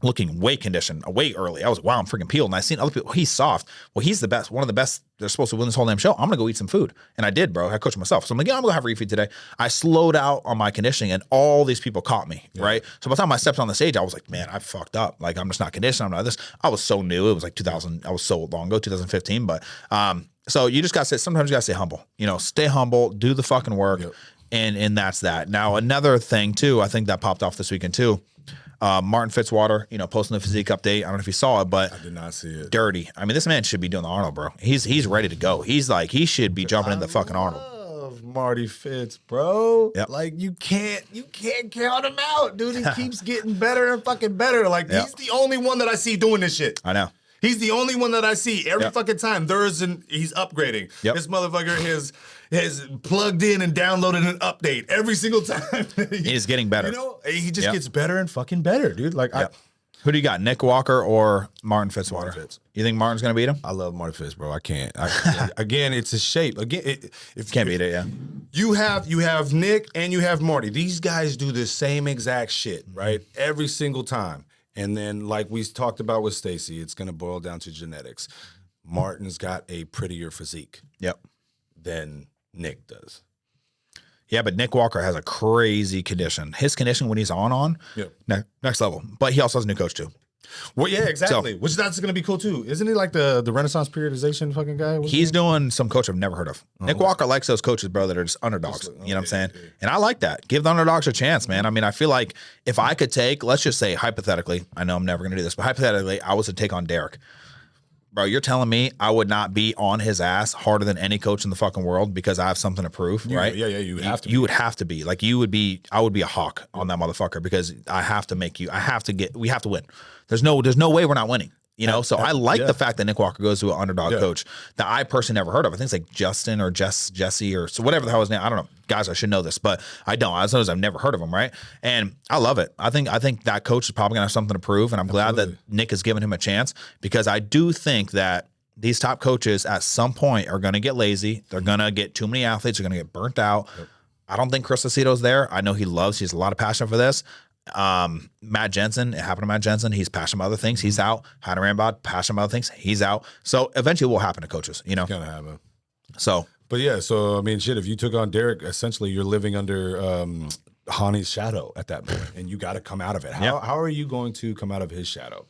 looking way conditioned, way early. I was, wow, I'm freaking peeled. And I seen other people, he's soft. Well, he's the best, one of the best. They're supposed to win this whole damn show. I'm going to go eat some food. And I did, bro. I coached myself. So I'm like, yeah, I'm going to have a refeed today. I slowed out on my conditioning and all these people caught me, right? So by the time I stepped on the stage, I was like, man, I fucked up. Like, I'm just not conditioned. I'm not this. I was so new. It was like 2000. I was so long ago, 2015. But so you just got to say, sometimes you got to stay humble. You know, stay humble, do the fucking work. And that's that. Now, another thing too, I think that popped off this weekend too. Martin Fitzwater, you know, posting the physique update. I don't know if you saw it, but I did not see it. Dirty. I mean, this man should be doing the Arnold, bro. He's ready to go. He's like, he should be jumping in the fucking Arnold. Love Marty Fitz, bro. Yep. Like you can't count him out, dude. He keeps getting better and fucking better. Like he's the only one that I see doing this shit. I know. He's the only one that I see every fucking time. He's upgrading. This motherfucker has plugged in and downloaded an update every single time. He's getting better. You know, he just gets better and fucking better, dude. Like who do you got? Nick Walker or Martin Fitzwater? Fitz. You think Martin's gonna beat him? I love Martin Fitz, bro. I can't. Again, it's his shape. Again, if Can't beat it, yeah. You have Nick and you have Marty. These guys do the same exact shit, right? Every single time. And then, like we talked about with Stacy, it's going to boil down to genetics. Martin's got a prettier physique than Nick does. Yeah, but Nick Walker has a crazy condition. His condition when he's on, next level. But he also has a new coach too. Well, yeah, exactly. So, which that's going to be cool too. Isn't he like the Renaissance periodization fucking guy? He's doing some coach I've never heard of. Nick Walker likes those coaches, bro, that are just underdogs. You know what I'm saying? And I like that. Give the underdogs a chance, man. I mean, I feel like if I could take, let's just say hypothetically, I know I'm never going to do this, but hypothetically, I was to take on Derek. Bro, you're telling me I would not be on his ass harder than any coach in the fucking world because I have something to prove, right? Yeah, you have to. You would have to be. Like I would be a hawk on that motherfucker because I have to make you, we have to win. There's no way we're not winning. You know, so I like the fact that Nick Walker goes to an underdog coach that I personally never heard of. I think it's like Justin or Jesse or so whatever the hell his name. I don't know, guys. I should know this, but I don't. I've never heard of him, right? And I love it. I think that coach is probably gonna have something to prove, and I'm glad that Nick has given him a chance because I do think that these top coaches at some point are gonna get lazy. They're gonna get too many athletes. They're gonna get burnt out. I don't think Chris Aceto's there. I know he has a lot of passion for this. Matt Jensen, it happened to Matt Jensen. He's passionate about other things. He's out. Hannah Rambod, passionate about other things. He's out. So eventually it will happen to coaches, you know? It's gonna happen. So, but yeah, so I mean, shit, if you took on Derek, essentially you're living under Hani's shadow at that point, and you got to come out of it. How are you going to come out of his shadow?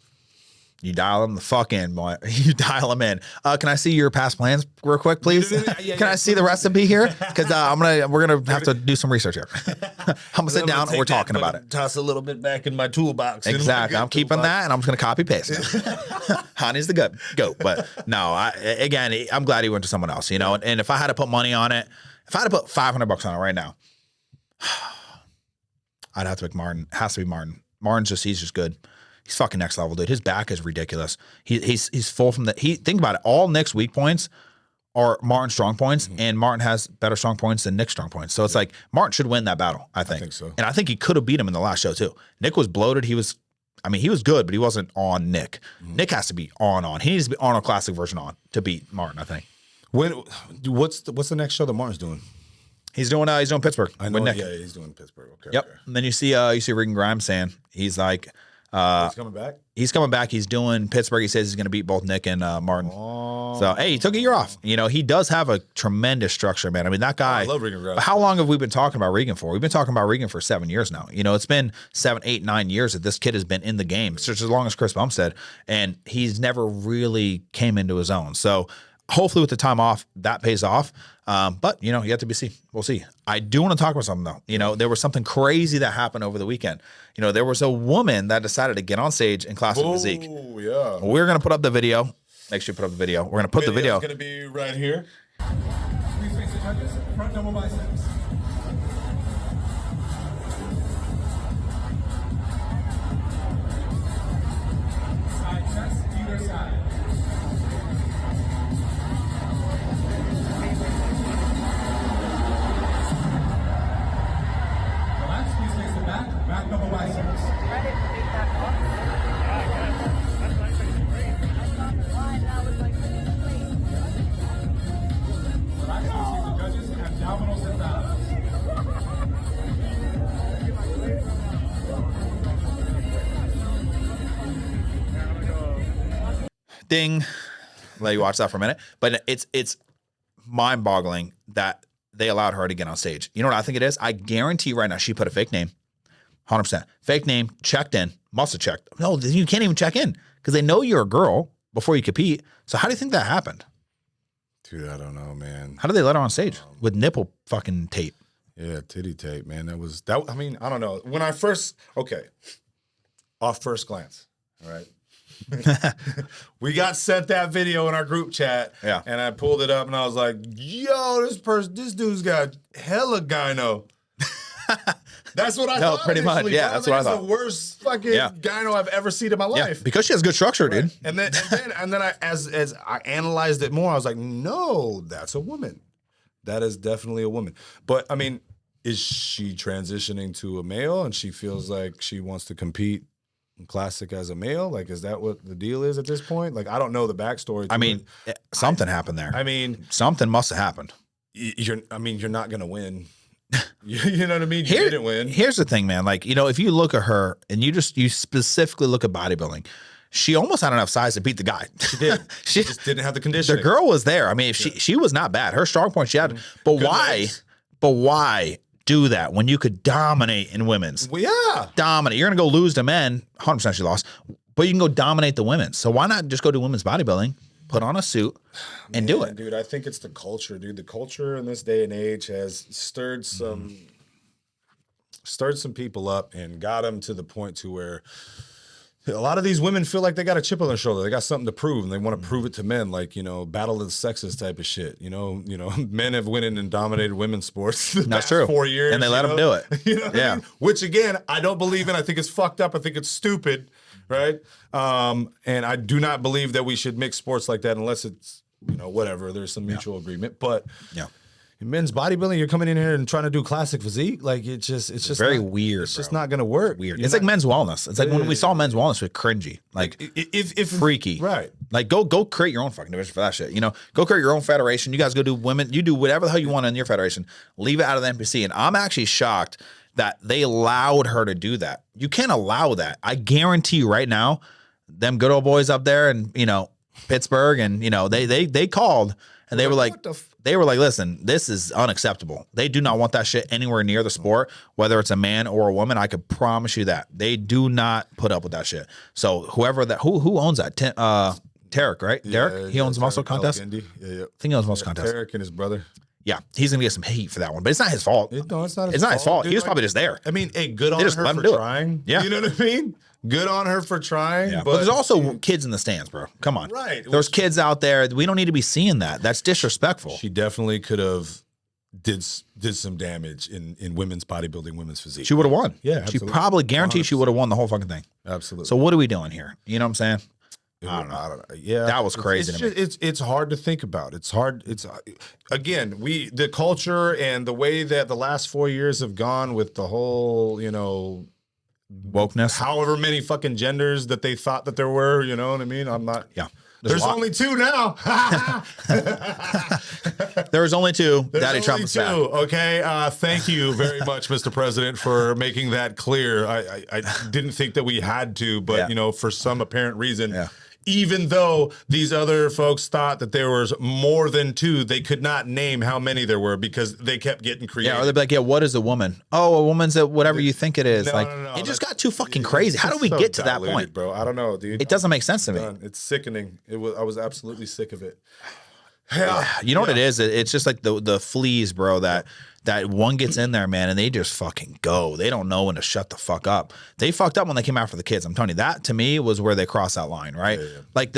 You dial him the fuck in, boy. You dial him in. Can I see your past plans real quick, please? Can I see the recipe here? Because we're gonna have to do some research here. I'm gonna sit down and we're talking about it. Toss a little bit back in my toolbox. Exactly. I'm keeping that, and I'm just gonna copy paste it. Honey's the goat. But no, I'm glad he went to someone else. You know, and if I had to put money on it, if I had to put $500 on it right now, I'd have to pick Martin. It has to be Martin. He's just good. He's fucking next level, dude. His back is ridiculous. He's full from the. Think about it. All Nick's weak points are Martin's strong points, and Martin has better strong points than Nick's strong points. So it's like Martin should win that battle. I think so. And I think he could have beat him in the last show too. Nick was bloated. He was good, but he wasn't on Nick. Nick has to be on. He needs to be on a classic version on to beat Martin. I think. What's the next show that Martin's doing? He's doing Pittsburgh. I know. With Nick. Yeah, he's doing Pittsburgh. Okay. Yep. Okay. And then you see Regan Grimes saying he's like. He's coming back? He's coming back. He's doing Pittsburgh. He says he's going to beat both Nick and Martin. Oh. So, hey, he took a year off. You know, he does have a tremendous structure, man. I mean, that guy. I love Regan Grimes. How long have we been talking about Regan for? We've been talking about Regan for 7 years now. You know, it's been 7, 8, 9 years that this kid has been in the game. It's just as long as Chris Bumstead. And he's never really came into his own. So, hopefully with the time off, that pays off. But, you know, yet to be seen. We'll see. I do want to talk about something, though. You know, there was something crazy that happened over the weekend. You know, there was a woman that decided to get on stage in Classic Physique. Oh, yeah. We're going to put up the video. Make sure you put up the video. We're going to put the video. It's going to be right here. Please face the judges. Front double biceps. Side chest, either side. Relax, please face the back. Back double biceps. ding. Let you watch that for a minute. But it's mind-boggling that they allowed her to get on stage. You know what I think it is? I guarantee right now she put a fake name, 100%. Fake name, checked in, must have checked. No, you can't even check in because they know you're a girl before you compete. So how do you think that happened? Dude, I don't know, man. How did they let her on stage with nipple fucking tape? Yeah, titty tape, man. That. I mean, I don't know. When I first, off first glance, all right. We got sent that video in our group chat, Yeah. and I pulled it up, and I was like, "Yo, this dude's got hella gyno." That's what I No, thought. pretty much. initially, Yeah, bro. that's what I It's thought. the worst fucking Yeah. gyno I've ever seen in my Yeah, life. because she has good structure, dude. And then I, as I analyzed it more, I was like, no, that's a woman. That is definitely a woman. But I mean, is she transitioning to a male and she feels like she wants to compete in classic as a male? Like, is that what the deal is at this point? Like, I don't know the backstory. I mean, something happened there. I mean, Something must have happened. you're not gonna win. You know what I mean? You didn't win. Here's the thing, man. Like, if you look at her and you specifically look at bodybuilding, she almost had enough size to beat the guy. She did. She just didn't have the The conditioning. girl was there. I mean, if she was not bad. Her strong point she had. But Good why? legs. But why do that when you could dominate in women's? Well, yeah. Dominate. You're gonna go lose to men. 100% she lost. But you can go dominate the women. So why not just go do women's bodybuilding? Put on a suit and do it. Dude, I think it's the culture, dude. The culture in this day and age has stirred some people up and got them to the point to where a lot of these women feel like they got a chip on their shoulder. They got something to prove, and they want to prove it to men, like, battle of the sexes type of shit. Men have went in and dominated women's sports the That's past true. 4 years. And they let them do it. You know what I mean? Which, again, I don't believe in. I think it's fucked up. I think it's stupid, right? And I do not believe that we should mix sports like that unless it's, whatever. There's some mutual agreement. But Yeah. in men's bodybuilding, you're coming in here and trying to do classic physique. Like, it's just Very not- weird, It's just bro. not going to work. Weird. You're It's like not- men's wellness. It's like when we saw men's wellness, we're cringy. Like if freaky. right? Like go create your own fucking division for that shit. Go create your own federation. You guys go do women. You do whatever the hell you want in your federation. Leave it out of the NPC. And I'm actually shocked that they allowed her to do that. You can't allow that. I guarantee you right now, them good old boys up there and Pittsburgh and they called and they were like, what the f- listen, this is unacceptable. They do not want that shit anywhere near the sport, whether it's a man or a woman. I could promise you that they do not put up with that shit. So whoever who owns that, Tarek, right? Derek, he owns Muscle Tarek Contest. I Al-Gindi. Yeah. think he owns Muscle Contest. Tarek and his brother. Yeah, he's gonna get some heat for that one, but it's not his fault. No, it's not. It's not his fault. dude. He was Like, probably just there. I mean, hey, good on just her let him for do it. trying. Yeah. You know what I mean? Good on her for trying. Yeah, but but there's also kids in the stands, bro. Come on, Right. There's kids out there. We don't need to be seeing that. That's disrespectful. she definitely could have did some damage in women's bodybuilding, women's physique. She would have won. Yeah, she absolutely. probably guaranteed she would have won the whole fucking thing. Absolutely. So what are we doing here? You know what I'm saying? I don't know. Yeah, That was crazy It's, to me. it's hard to think about. It's hard. It's again, the culture and the way that the last 4 years have gone with the whole, Wokeness. however many fucking genders that they thought that there were. You know what I mean? I'm not. Yeah. There's a lot. only two now. There's only two. There's Daddy only Trump is two. back. Okay. Thank you very much, Mr. President, for making that clear. I didn't think that we had to, but Yeah. for some apparent reason, Yeah. even though these other folks thought that there was more than two, they could not name how many there were because they kept getting creative. Yeah, or they'd be like, yeah, what is a woman? Oh, a woman's at whatever you think it is. No, like, no, it just that's- got too fucking crazy. How do we So get to that diluted, point? bro? I don't know, dude. It doesn't make sense to me. It's sickening. I was absolutely sick of it. Yeah. You know what it is? It's just like the fleas, bro, that one gets in there, man, and they just fucking go. They don't know when to shut the fuck up. They fucked up when they came after the kids. I'm telling you, that to me was where they crossed that line, right? Like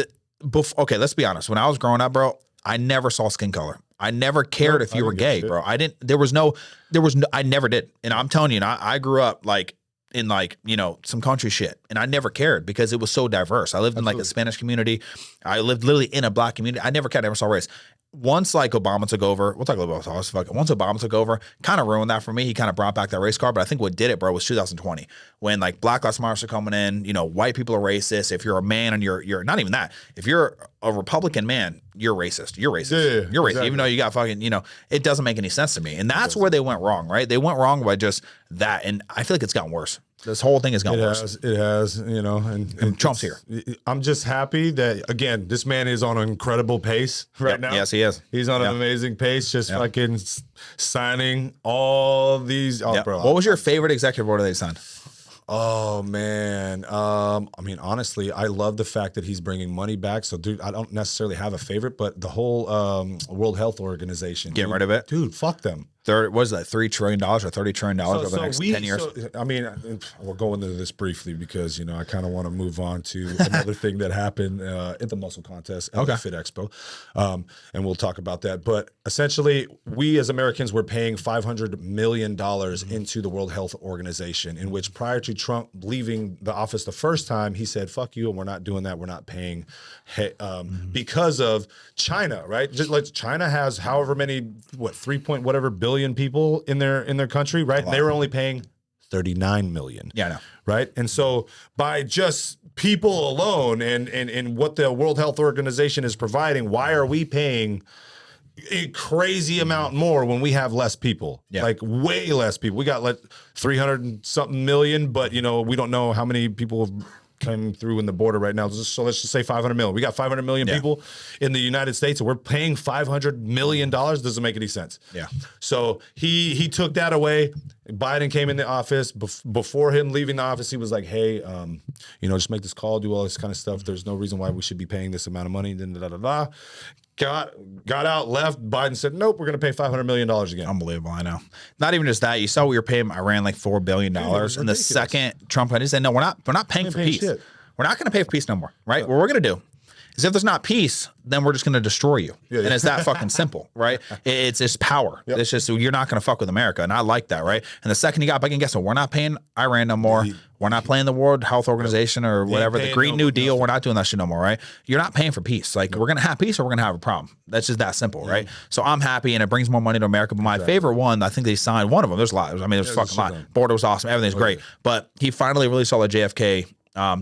okay, let's be honest. When I was growing up, bro, I never saw skin color. I never cared if you were didn't give a gay, shit. bro. I never did. And I'm telling you, and I grew up like in some country shit. And I never cared because it was so diverse. I lived in like a Spanish community. I lived literally in a black community. I never cared. I never saw race. Once like Obama took over, we'll talk a little bit about this. Fuck it. Once Obama took over, kind of ruined that for me. He kind of brought back that race card. But I think what did it, bro, was 2020 when like Black Lives Matter are coming in. White people are racist. If you're a man and you're not even that. If you're a Republican man, you're racist. You're racist. Yeah, you're racist. exactly. Even though you got fucking, it doesn't make any sense to me. And that's where they went wrong, right? They went wrong by just that. And I feel like it's gotten worse. This whole thing is going It worse. has, it has, you know, and Trump's here. I'm just happy that again, this man is on an incredible pace right Yep. now. Yes, he is. He's on Yeah. an amazing pace, just Yeah. fucking signing all these. Oh, Yeah. bro, What was your favorite executive order they signed? Oh man, I mean, honestly, I love the fact that he's bringing money back. So, dude, I don't necessarily have a favorite, but the whole World Health Organization, Getting dude, rid of it? dude. Fuck them. Was that $3 trillion or $30 trillion over the next 10 years? I mean, we'll go into this briefly because, you know, I kind of want to move on to another thing that happened at the muscle contest at the Fit Expo. And we'll talk about that. But essentially, we as Americans were paying $500 million into the World Health Organization, in which prior to Trump leaving the office the first time, he said, fuck you, and we're not doing that. We're not paying because of China, right? Just like China has however many, 3 point whatever billion people in their country, right? They were only paying 39 million. Yeah, I know. Right. And so by just people alone and what the World Health Organization is providing, why are we paying a crazy amount more when we have less people? Yeah. Like way less people. We got like 300 and something million, but you know, we don't know how many people have come through in the border right now. So let's just say 500 million. We got 500 million people in the United States, and we're paying $500 million. Doesn't make any sense. Yeah. So he took that away. Biden came in the office. Before him leaving the office, he was like, hey, you know, just make this call, do all this kind of stuff. There's no reason why we should be paying this amount of money. Then got out, left. Biden said, nope, we're going to pay $500 million again. Unbelievable, I know. Not even just that. You saw we were paying Iran like $4 billion. And the ridiculous. second Trump had, he said, no, we're not paying for paying peace. shit. We're not going to pay for peace no more, right? What we're going to do is if there's not peace, then we're just going to destroy you. And it's that fucking simple, right? It's just power. It's just, you're not going to fuck with America. And I like that, right? And the second you got back, and guess what? We're not paying Iran no more. We're not paying the World Health Organization or whatever, the Green New Deal. We're not doing that shit no more, right? You're not paying for peace. Like, we're going to have peace or we're going to have a problem. That's just that simple, right? So I'm happy, and it brings more money to America. But my favorite one, I think they signed one of them. There's a lot. I mean, there's fucking a lot. Border was awesome. Everything's great. But he finally released all the JFK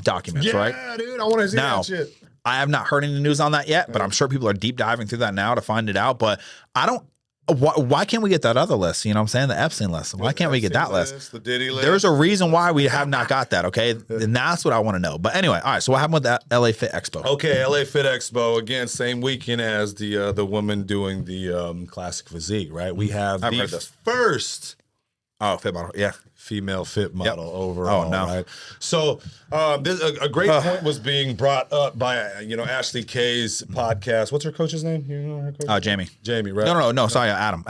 documents, right? Yeah, dude, I want to see Now, that shit. I have not heard any news on that yet, but I'm sure people are deep diving through that now to find it out. But I don't. Why can't we get that other list? You know what I'm saying? The Epstein list. Why can't we get that list? The Diddy list. There's a reason why we have not got that, okay? And that's what I want to know. But anyway, all right, so what happened with that LA Fit Expo? Okay, LA Fit Expo again, same weekend as the woman doing the classic physique, right? We have I've the heard this. first Oh, Fit Model. Yeah. female fit model overall. Oh, no. Right? So this, a great point was being brought up by Ashley Kay's podcast. What's her coach's name? You know her coach? Jamie. Jamie, right? No. Sorry, Adam.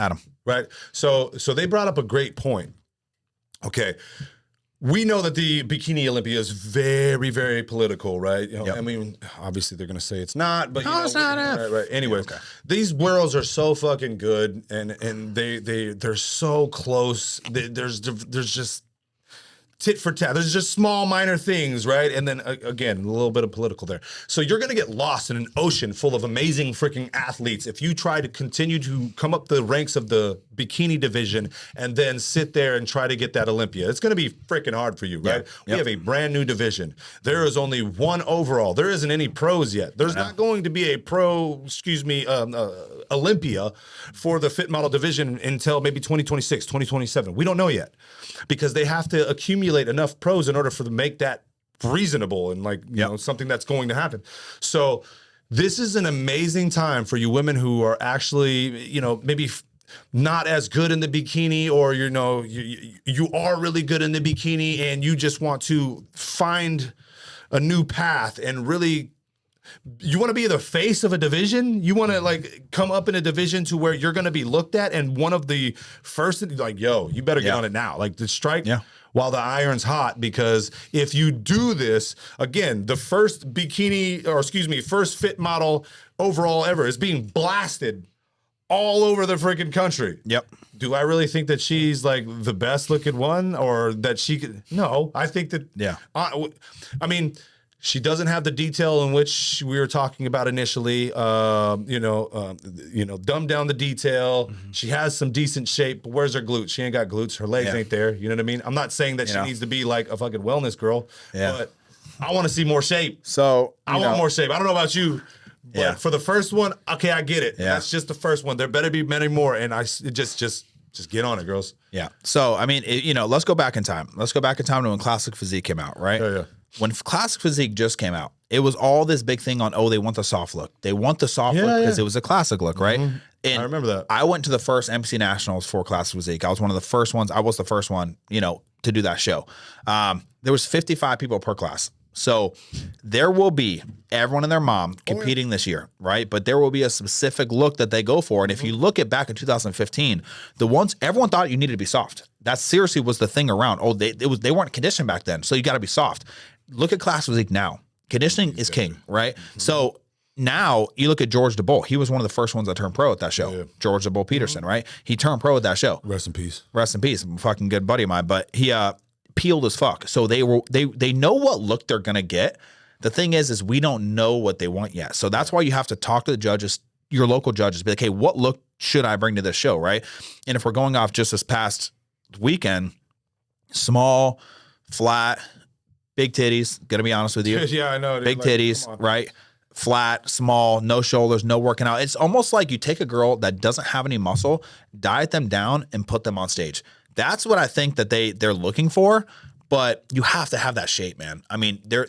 Right. So they brought up a great point. Okay. We know that the Bikini Olympia is very, very political, right? You know, I mean, obviously they're going to say it's not, but it's not. Right. Anyways, these girls are so fucking good, and they're so close. There's just tit for tat. There's just small, minor things, right? And then again, a little bit of political there. So you're going to get lost in an ocean full of amazing freaking athletes if you try to continue to come up the ranks of the bikini division and then sit there and try to get that Olympia. It's going to be freaking hard for you, right? We have a brand new division. There is only one overall. There isn't any pros yet. There's not going to be a Olympia for the fit model division until maybe 2026, 2027. We don't know yet because they have to accumulate enough pros in order for them to make that reasonable and something that's going to happen. So this is an amazing time for you women who are actually, maybe not as good in the bikini, or you are really good in the bikini and you just want to find a new path and really you want to be the face of a division. You want to come up in a division to where you're going to be looked at, and one of the first you better get on it now, the strike while the iron's hot, because if you do this again, the first first fit model overall ever is being blasted all over the freaking country. Yep. Do I really think that she's the best looking one, or that she could? No, I think that. Yeah. I mean, she doesn't have the detail in which we were talking about initially. Dumb down the detail. Mm-hmm. She has some decent shape, but where's her glutes? She ain't got glutes. Her legs ain't there. You know what I mean? I'm not saying that she needs to be like a fucking wellness girl, but I want to see more shape. So I want more shape. I don't know about you. But for the first one, okay, I get it. Yeah. That's just the first one. There better be many more. And just Just get on it, girls. Yeah. So, I mean, let's go back in time. Let's go back in time to when Classic Physique came out, right? Yeah. When Classic Physique just came out, it was all this big thing on, they want the soft look. They want the soft look because it was a classic look, right? And I remember that. I went to the first MC Nationals for Classic Physique. I was one of the first ones. I was the first one, to do that show. There was 55 people per class. So there will be everyone and their mom competing this year, right? But there will be a specific look that they go for. And if you look at back in 2015, everyone thought you needed to be soft. That seriously was the thing around. They weren't conditioned back then, so you got to be soft. Look at Classic Physique now. Conditioning is king, right? So now you look at George DeBull. He was one of the first ones that turned pro at that show. George DeBull Peterson, right? He turned pro at that show. Rest in peace. Rest in peace. Fucking good buddy of mine. But he peeled as fuck. So they know what look they're gonna get. The thing is we don't know what they want yet. So that's why you have to talk to the judges, your local judges, be like, hey, what look should I bring to this show, right? And if we're going off just this past weekend, small, flat, big titties, gonna be honest with you. Yeah, I know. Dude. Big titties, right? Flat, small, no shoulders, no working out. It's almost like you take a girl that doesn't have any muscle, diet them down, and put them on stage. That's what I think that they're looking for, but you have to have that shape, man. I mean, they're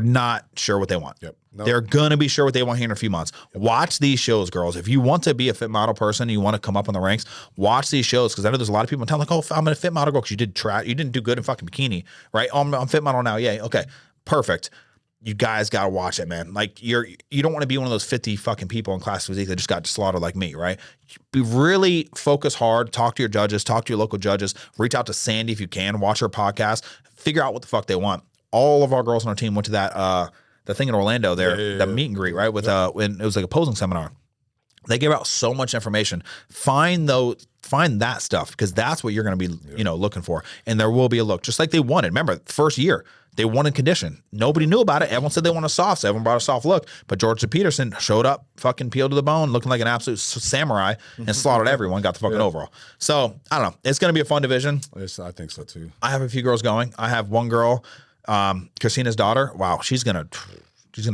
not sure what they want. Yep. Nope. They're gonna be sure what they want here in a few months. Yep. Watch these shows, girls. If you want to be a fit model person, and you want to come up in the ranks, watch these shows because I know there's a lot of people in town like, oh, I'm a fit model girl because you didn't do good in fucking bikini, right? Oh, I'm fit model now, yay, okay, perfect. You guys gotta watch it, man. Like you don't want to be one of those 50 fucking people in Classic Physique that just got slaughtered like me, right? Be really focus hard. Talk to your judges. Talk to your local judges. Reach out to Sandy if you can. Watch her podcast. Figure out what the fuck they want. All of our girls on our team went to that the thing in Orlando there, the meet and greet, right? With when it was like a posing seminar. They gave out so much information. Find that stuff because that's what you're going to be, looking for. And there will be a look, just like they wanted. Remember, first year they wanted condition. Nobody knew about it. Everyone said they want a soft. So everyone brought a soft look. But George Peterson showed up, fucking peeled to the bone, looking like an absolute samurai, and slaughtered everyone. Got the fucking overall. So I don't know. It's going to be a fun division. Yes, I think so too. I have a few girls going. I have one girl, Christina's daughter. Wow, she's gonna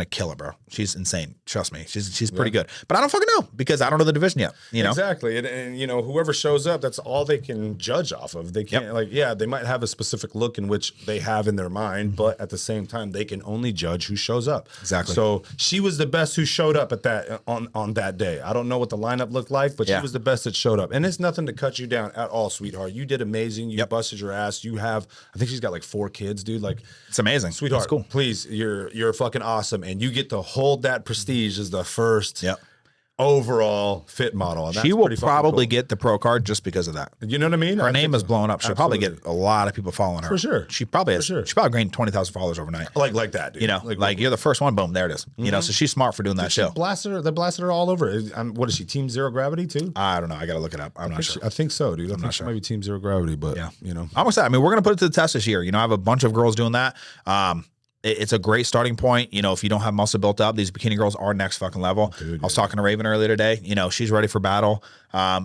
kill it, bro. She's insane. Trust me. She's pretty good. But I don't fucking know because I don't know the division yet. Exactly. And whoever shows up, that's all they can judge off of. They can't they might have a specific look in which they have in their mind, but at the same time, they can only judge who shows up. Exactly. So she was the best who showed up at that on that day. I don't know what the lineup looked like, but she was the best that showed up. And it's nothing to cut you down at all, sweetheart. You did amazing. You busted your ass. You have, I think she's got like 4 kids, dude. Like it's amazing. Sweetheart, it's cool. Please, you're fucking awesome. And you get to hold that prestige as the first overall fit model. And she will probably get the pro card just because of that. You know what I mean? Her name is blowing up. She'll probably get a lot of people following her. For sure. She probably has. She probably gained 20,000 followers overnight. Like that, dude. Like you're the first one. Boom, there it is. So she's smart for doing that show. They blasted her all over. What is she? Team Zero Gravity too? I don't know. I got to look it up. I'm not sure. I think so, dude. I'm not sure. Maybe Team Zero Gravity, but I'm excited. I mean, we're gonna put it to the test this year. I have a bunch of girls doing that. It's a great starting point. If you don't have muscle built up, these bikini girls are next fucking level. Dude, I was talking to Raven earlier today. She's ready for battle.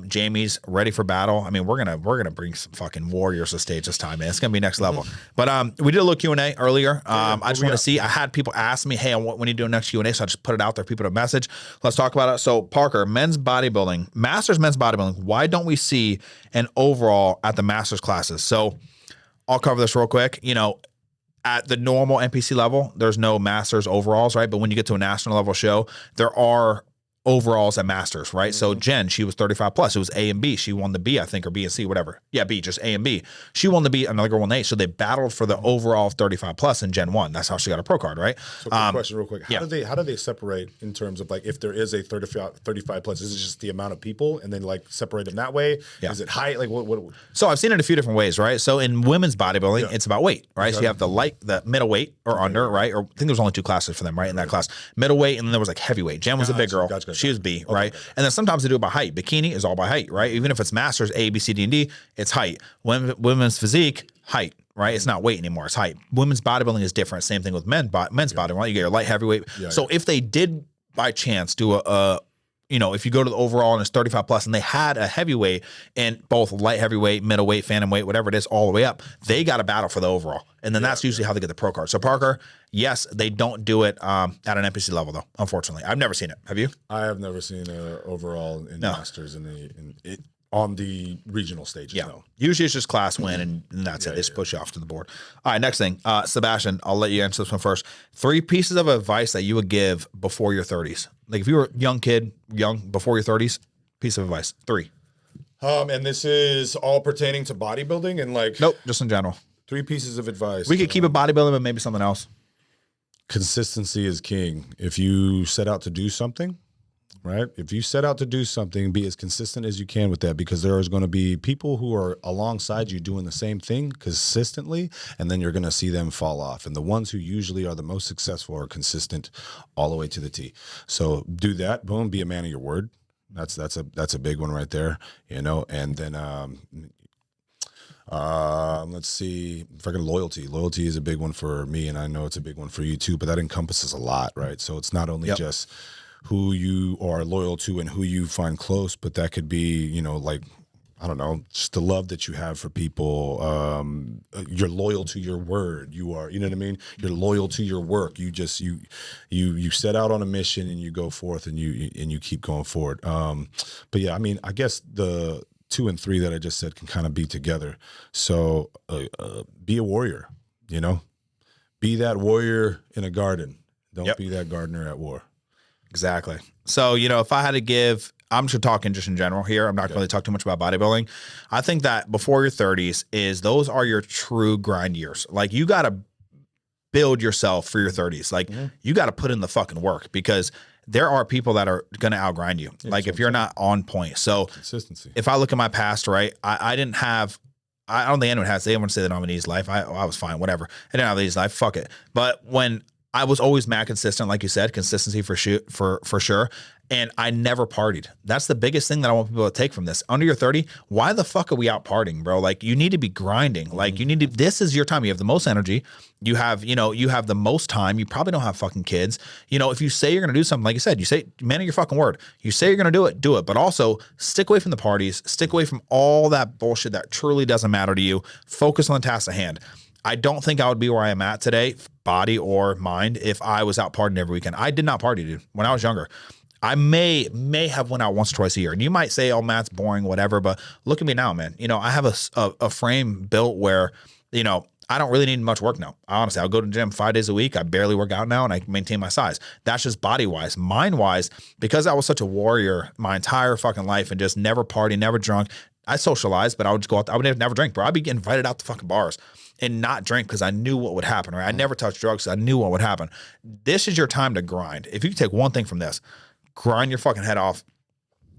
Jamie's ready for battle. I mean, we're gonna bring some fucking warriors to stage this time, man. It's gonna be next level. But we did a little Q&A earlier. I just want to see. I had people ask me, hey, when you do next Q&A, so I just put it out there. People to message. Let's talk about it. So Parker, men's bodybuilding, Masters men's bodybuilding. Why don't we see an overall at the Masters classes? So I'll cover this real quick. At the normal NPC level, there's no Masters overalls, right? But when you get to a national level show, there are overalls at Masters, right? So Jen, she was 35 plus. It was A and B. She won the B, I think, or B and C, whatever. Yeah, B, just A and B. She won the B, another girl won the A. So they battled for the overall 35 plus, and Jen won. That's how she got a pro card, right? So quick question real quick. How do they separate in terms of like if there is a 35 plus, is it just the amount of people and then like separate them that way? Yeah. Is it height? Like what? So I've seen it a few different ways, right? So in women's bodybuilding, it's about weight, right? So you have the middleweight or under, right? Or I think there's only 2 classes for them, right? In that class, middleweight, and then there was like heavyweight. Jen was a big girl. She was B, right? And then sometimes they do it by height. Bikini is all by height, right? Even if it's Masters A, B, C, D, and D, it's height. Women's physique, height, right? It's not weight anymore. It's height. Women's bodybuilding is different. Same thing with men's bodybuilding. Right? You get your light, heavyweight. So if they did by chance do a you know, if you go to the overall and it's 35 plus and they had a heavyweight in both light heavyweight, middleweight, phantom weight, whatever it is, all the way up, they got to battle for the overall. And then that's usually how they get the pro card. So Parker, yes, they don't do it at an NPC level though, unfortunately. I've never seen it. Have you? I have never seen a overall in Masters on the regional stages. Yeah. No. Usually it's just class win and that's it. They just push you off to the board. All right, next thing. Sebastian, I'll let you answer this one first. 3 pieces of advice that you would give before your 30s. Like if you were a young kid, before your 30s, piece of advice. 3. And this is all pertaining to bodybuilding and like Nope, just in general. 3 pieces of advice. We could keep it bodybuilding, but maybe something else. Consistency is king. If you set out to do something, right? If you set out to do something, be as consistent as you can with that, because there is going to be people who are alongside you doing the same thing consistently, and then you're going to see them fall off. And the ones who usually are the most successful are consistent all the way to the T. So do that. Boom. Be a man of your word. That's a big one right there, you know. And then let's see, fucking loyalty. Loyalty is a big one for me, and I know it's a big one for you too. But that encompasses a lot, right? So it's not only just who you are loyal to and who you find close, but that could be, you know, like, I don't know, just the love that you have for people. You're loyal to your word. You are, you know what I mean? You're loyal to your work. You just, you set out on a mission and you go forth and you keep going forward. But yeah, I mean, I guess the 2 and 3 that I just said can kind of be together. So be a warrior, you know, be that warrior in a garden. Don't be that gardener at war. Exactly. So, you know, if I had to give, I'm just talking just in general here. I'm not going to really talk too much about bodybuilding. I think that before your 30s those are your true grind years. Like you got to build yourself for your 30s. Like you got to put in the fucking work, because there are people that are going to outgrind you. Like if you're not on point. So consistency. If I look at my past, right, I didn't have, I don't think anyone has, they want to say that I'm an easy life. I was fine, whatever. I didn't have an easy life. Fuck it. But when I was always mad consistent, like you said, consistency for sure. And I never partied. That's the biggest thing that I want people to take from this. Under your 30, why the fuck are we out partying, bro? Like you need to be grinding. Like you need to, this is your time. You have the most energy. You have the most time. You probably don't have fucking kids. You know, if you say you're going to do something, like you said, you say, man of your fucking word. You say you're going to do it. But also stick away from the parties. Stick away from all that bullshit that truly doesn't matter to you. Focus on the task at hand. I don't think I would be where I am at today, body or mind, if I was out partying every weekend. I did not party, dude, when I was younger. I may have went out once or twice a year. And you might say, oh, Matt's boring, whatever. But look at me now, man. You know, I have a frame built where, you know, I don't really need much work now. Honestly, I'll go to the gym 5 days a week. I barely work out now and I maintain my size. That's just body-wise. Mind-wise, because I was such a warrior my entire fucking life and just never party, never drunk, I socialized, but I would just go out. I would never drink, bro. I'd be getting invited out to fucking bars and not drink because I knew what would happen, right? I never touched drugs, so I knew what would happen. This is your time to grind. If you take one thing from this, grind your fucking head off.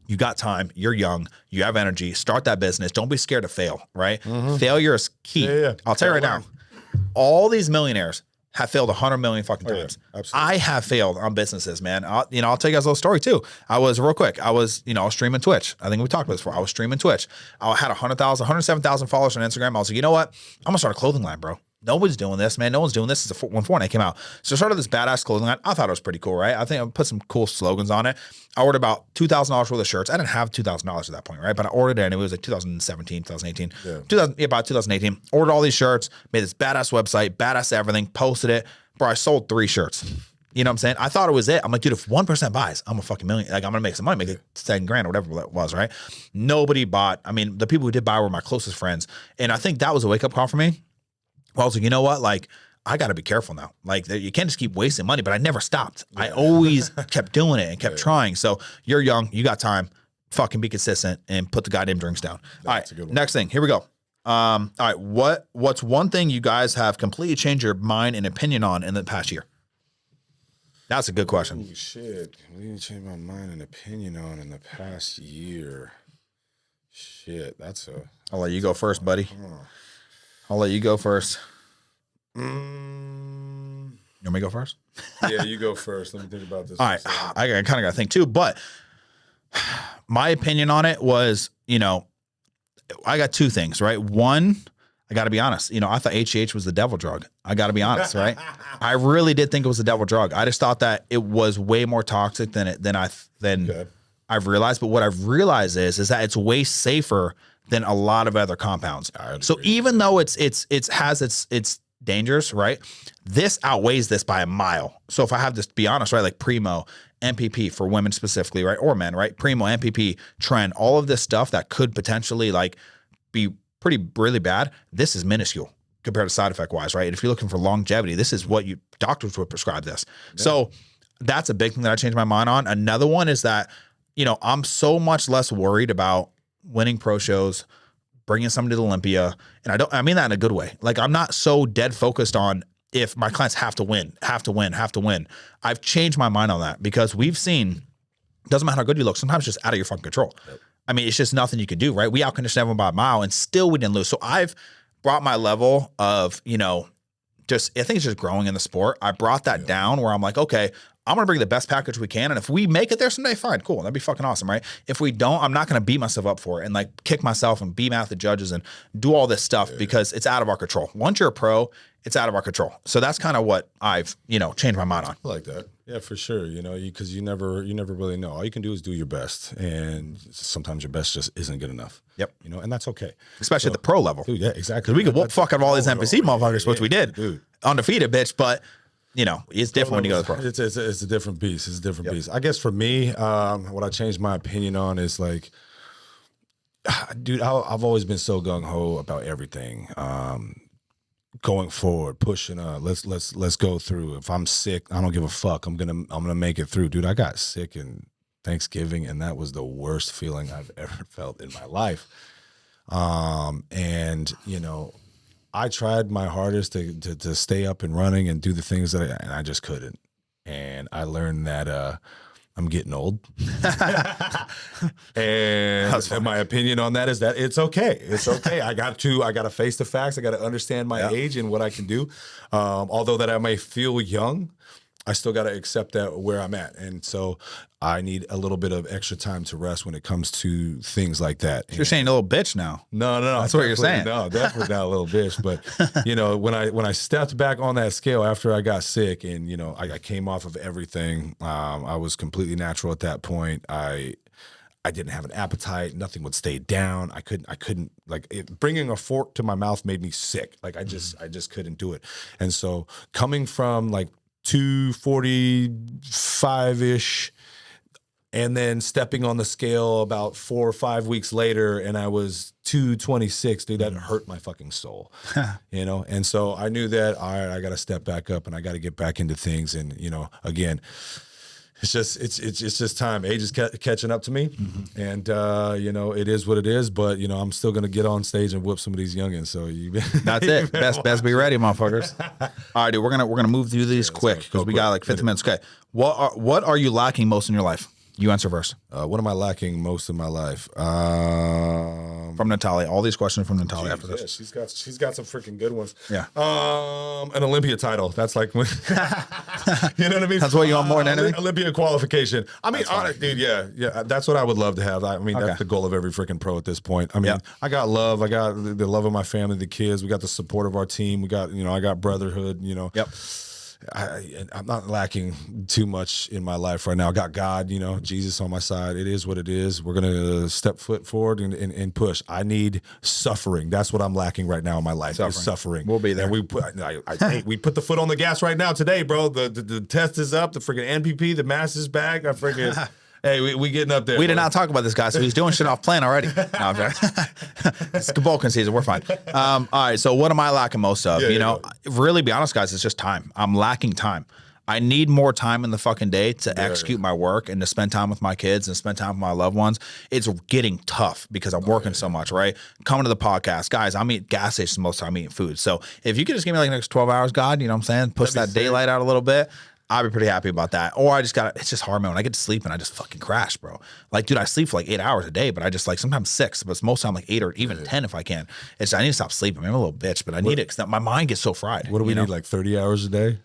You got time. You're young. You have energy. Start that business. Don't be scared to fail, right? Failure is key. I'll tell you right now, all these millionaires have failed 100 million fucking times. Absolutely. I have failed on businesses, man. I'll tell you guys a little story too. I was streaming Twitch. I think we talked about this before. I was streaming Twitch. I had 107,000 followers on Instagram. I was like, you know what? I'm gonna start a clothing line, bro. Nobody's doing this, man. No one's doing this. When Fortnite came out. So I started this badass clothing line. I thought it was pretty cool, right? I think I put some cool slogans on it. I ordered about $2,000 worth of shirts. I didn't have $2,000 at that point, right? But I ordered it and it was like 2017, 2018. About 2018. Ordered all these shirts, made this badass website, badass everything, posted it. Bro, I sold 3 shirts. You know what I'm saying? I thought it was it. I'm like, dude, if 1% buys, I'm a fucking million. Like, I'm going to make some money, make it 10 grand or whatever that was, right? Nobody bought. I mean, the people who did buy were my closest friends. And I think that was a wake up call for me. Well, I was like, you know what? Like, I got to be careful now. Like, you can't just keep wasting money, but I never stopped. I always kept doing it and kept trying. So you're young, you got time, fucking be consistent and put the goddamn drinks down. That's all right, next thing, here we go. All right, what's one thing you guys have completely changed your mind and opinion on in the past year? That's a good question. Oh, shit. We didn't change my mind and opinion on in the past year. Shit, that's a... I'll let you go first, buddy. I'll let you go first. You want me to go first? Yeah, you go first. Let me think about this. All right. I kind of got to think too, but my opinion on it was, you know, I got 2 things, right? One, I got to be honest. You know, I thought HGH was the devil drug. I got to be honest, right? I really did think it was the devil drug. I just thought that it was way more toxic than I've realized, but what I've realized is that it's way safer than a lot of other compounds. So even though it has its dangers, right? This outweighs this by a mile. So if I have this, to be honest, right, like Primo, MPP for women specifically, right, or men, right? Primo, MPP, Tren, all of this stuff that could potentially like be really bad. This is minuscule compared to side effect wise, right? And if you're looking for longevity, this is what doctors would prescribe this. Yeah. So that's a big thing that I changed my mind on. Another one is that, I'm so much less worried about winning pro shows, bringing somebody to Olympia. And I mean that in a good way. Like, I'm not so dead focused on if my clients have to win. I've changed my mind on that because we've seen, doesn't matter how good you look, sometimes it's just out of your fucking control. Yep. I mean, it's just nothing you could do, right? We outconditioned everyone by a mile and still we didn't lose. So I've brought my level of, I think it's just growing in the sport. I brought that down where I'm like, okay, I'm going to bring the best package we can. And if we make it there someday, fine, cool. That'd be fucking awesome, right? If we don't, I'm not going to beat myself up for it and like kick myself and be mad at the judges and do all this stuff because it's out of our control. Once you're a pro, it's out of our control. So that's kind of what I've, changed my mind on. I like that. Yeah, for sure. Because you never really know. All you can do is do your best. And sometimes your best just isn't good enough. Yep. And that's okay. Especially at the pro level. Dude, yeah, exactly. We could whoop fuck out of all these NPC motherfuckers, which we did. Dude. Undefeated, bitch, but it's different when you go to the pro. It's a different beast. It's a different beast. I guess for me, what I changed my opinion on is like, dude, I've always been so gung ho about everything. Going forward, pushing let's go through. If I'm sick, I don't give a fuck. I'm gonna make it through. Dude, I got sick in Thanksgiving, and that was the worst feeling I've ever felt in my life. And I tried my hardest to stay up and running and do the things and I just couldn't. And I learned that I'm getting old. And my opinion on that is that it's okay. It's okay. I got to face the facts. I got to understand my age and what I can do. Although that I may feel young, I still got to accept that where I'm at. And so I need a little bit of extra time to rest when it comes to things like that. You're saying a little bitch now. No. That's what you're saying. No, definitely not a little bitch. But, when I stepped back on that scale after I got sick and, I came off of everything, I was completely natural at that point. I didn't have an appetite. Nothing would stay down. I couldn't bringing a fork to my mouth made me sick. Like I just couldn't do it. And so coming from like 245-ish and then stepping on the scale about 4 or 5 weeks later and I was 226, dude, that hurt my fucking soul. And so I knew that, all right, I got to step back up and I got to get back into things. And, again, it's just time. Age is catching up to me, and it is what it is. But I'm still gonna get on stage and whip some of these youngins. So that's it. Best be ready, motherfuckers. All right, dude. We're gonna move through these quick because we got like 50 minutes. Okay, what are you lacking most in your life? You answer first. What am I lacking most in my life? From Natalia. All these questions from Natalia after this. Yeah, she's got some freaking good ones. Yeah. An Olympia title. That's like, you know what I mean? That's what you want more than anything? Olympia qualification. I mean, honest, dude, yeah. That's what I would love to have. I mean, that's the goal of every freaking pro at this point. I mean, I got love. I got the love of my family, the kids. We got the support of our team. We got, I got brotherhood, Yep. I'm not lacking too much in my life right now. I got God, Jesus on my side. It is what it is. We're going to step foot forward and push. I need suffering. That's what I'm lacking right now in my life. Suffering. We'll be there. And we put the foot on the gas right now today, bro. The test is up. The freaking NPP, the mass is back. I freaking... Hey, we getting up there. We did not talk about this guy, so he's doing shit off plan already. No, I'm sorry. It's Vulcan season. We're fine. All right, so what am I lacking most of? Really be honest, guys, it's just time. I'm lacking time. I need more time in the fucking day to execute my work and to spend time with my kids and spend time with my loved ones. It's getting tough because I'm working so much, right? Coming to the podcast. Guys, I'm eating gas stations most of the time, I'm eating food. So if you could just give me like the next 12 hours, God, you know what I'm saying? Push that daylight out a little bit. I'd be pretty happy about that. Or it's just hard, man. When I get to sleep and I just fucking crash, bro. Like, dude, I sleep for like 8 hours a day, but I just like sometimes 6, but it's most of the time like 8 or even 10 if I can. I need to stop sleeping. I'm a little bitch, but I need it because my mind gets so fried. What do we need, like 30 hours a day?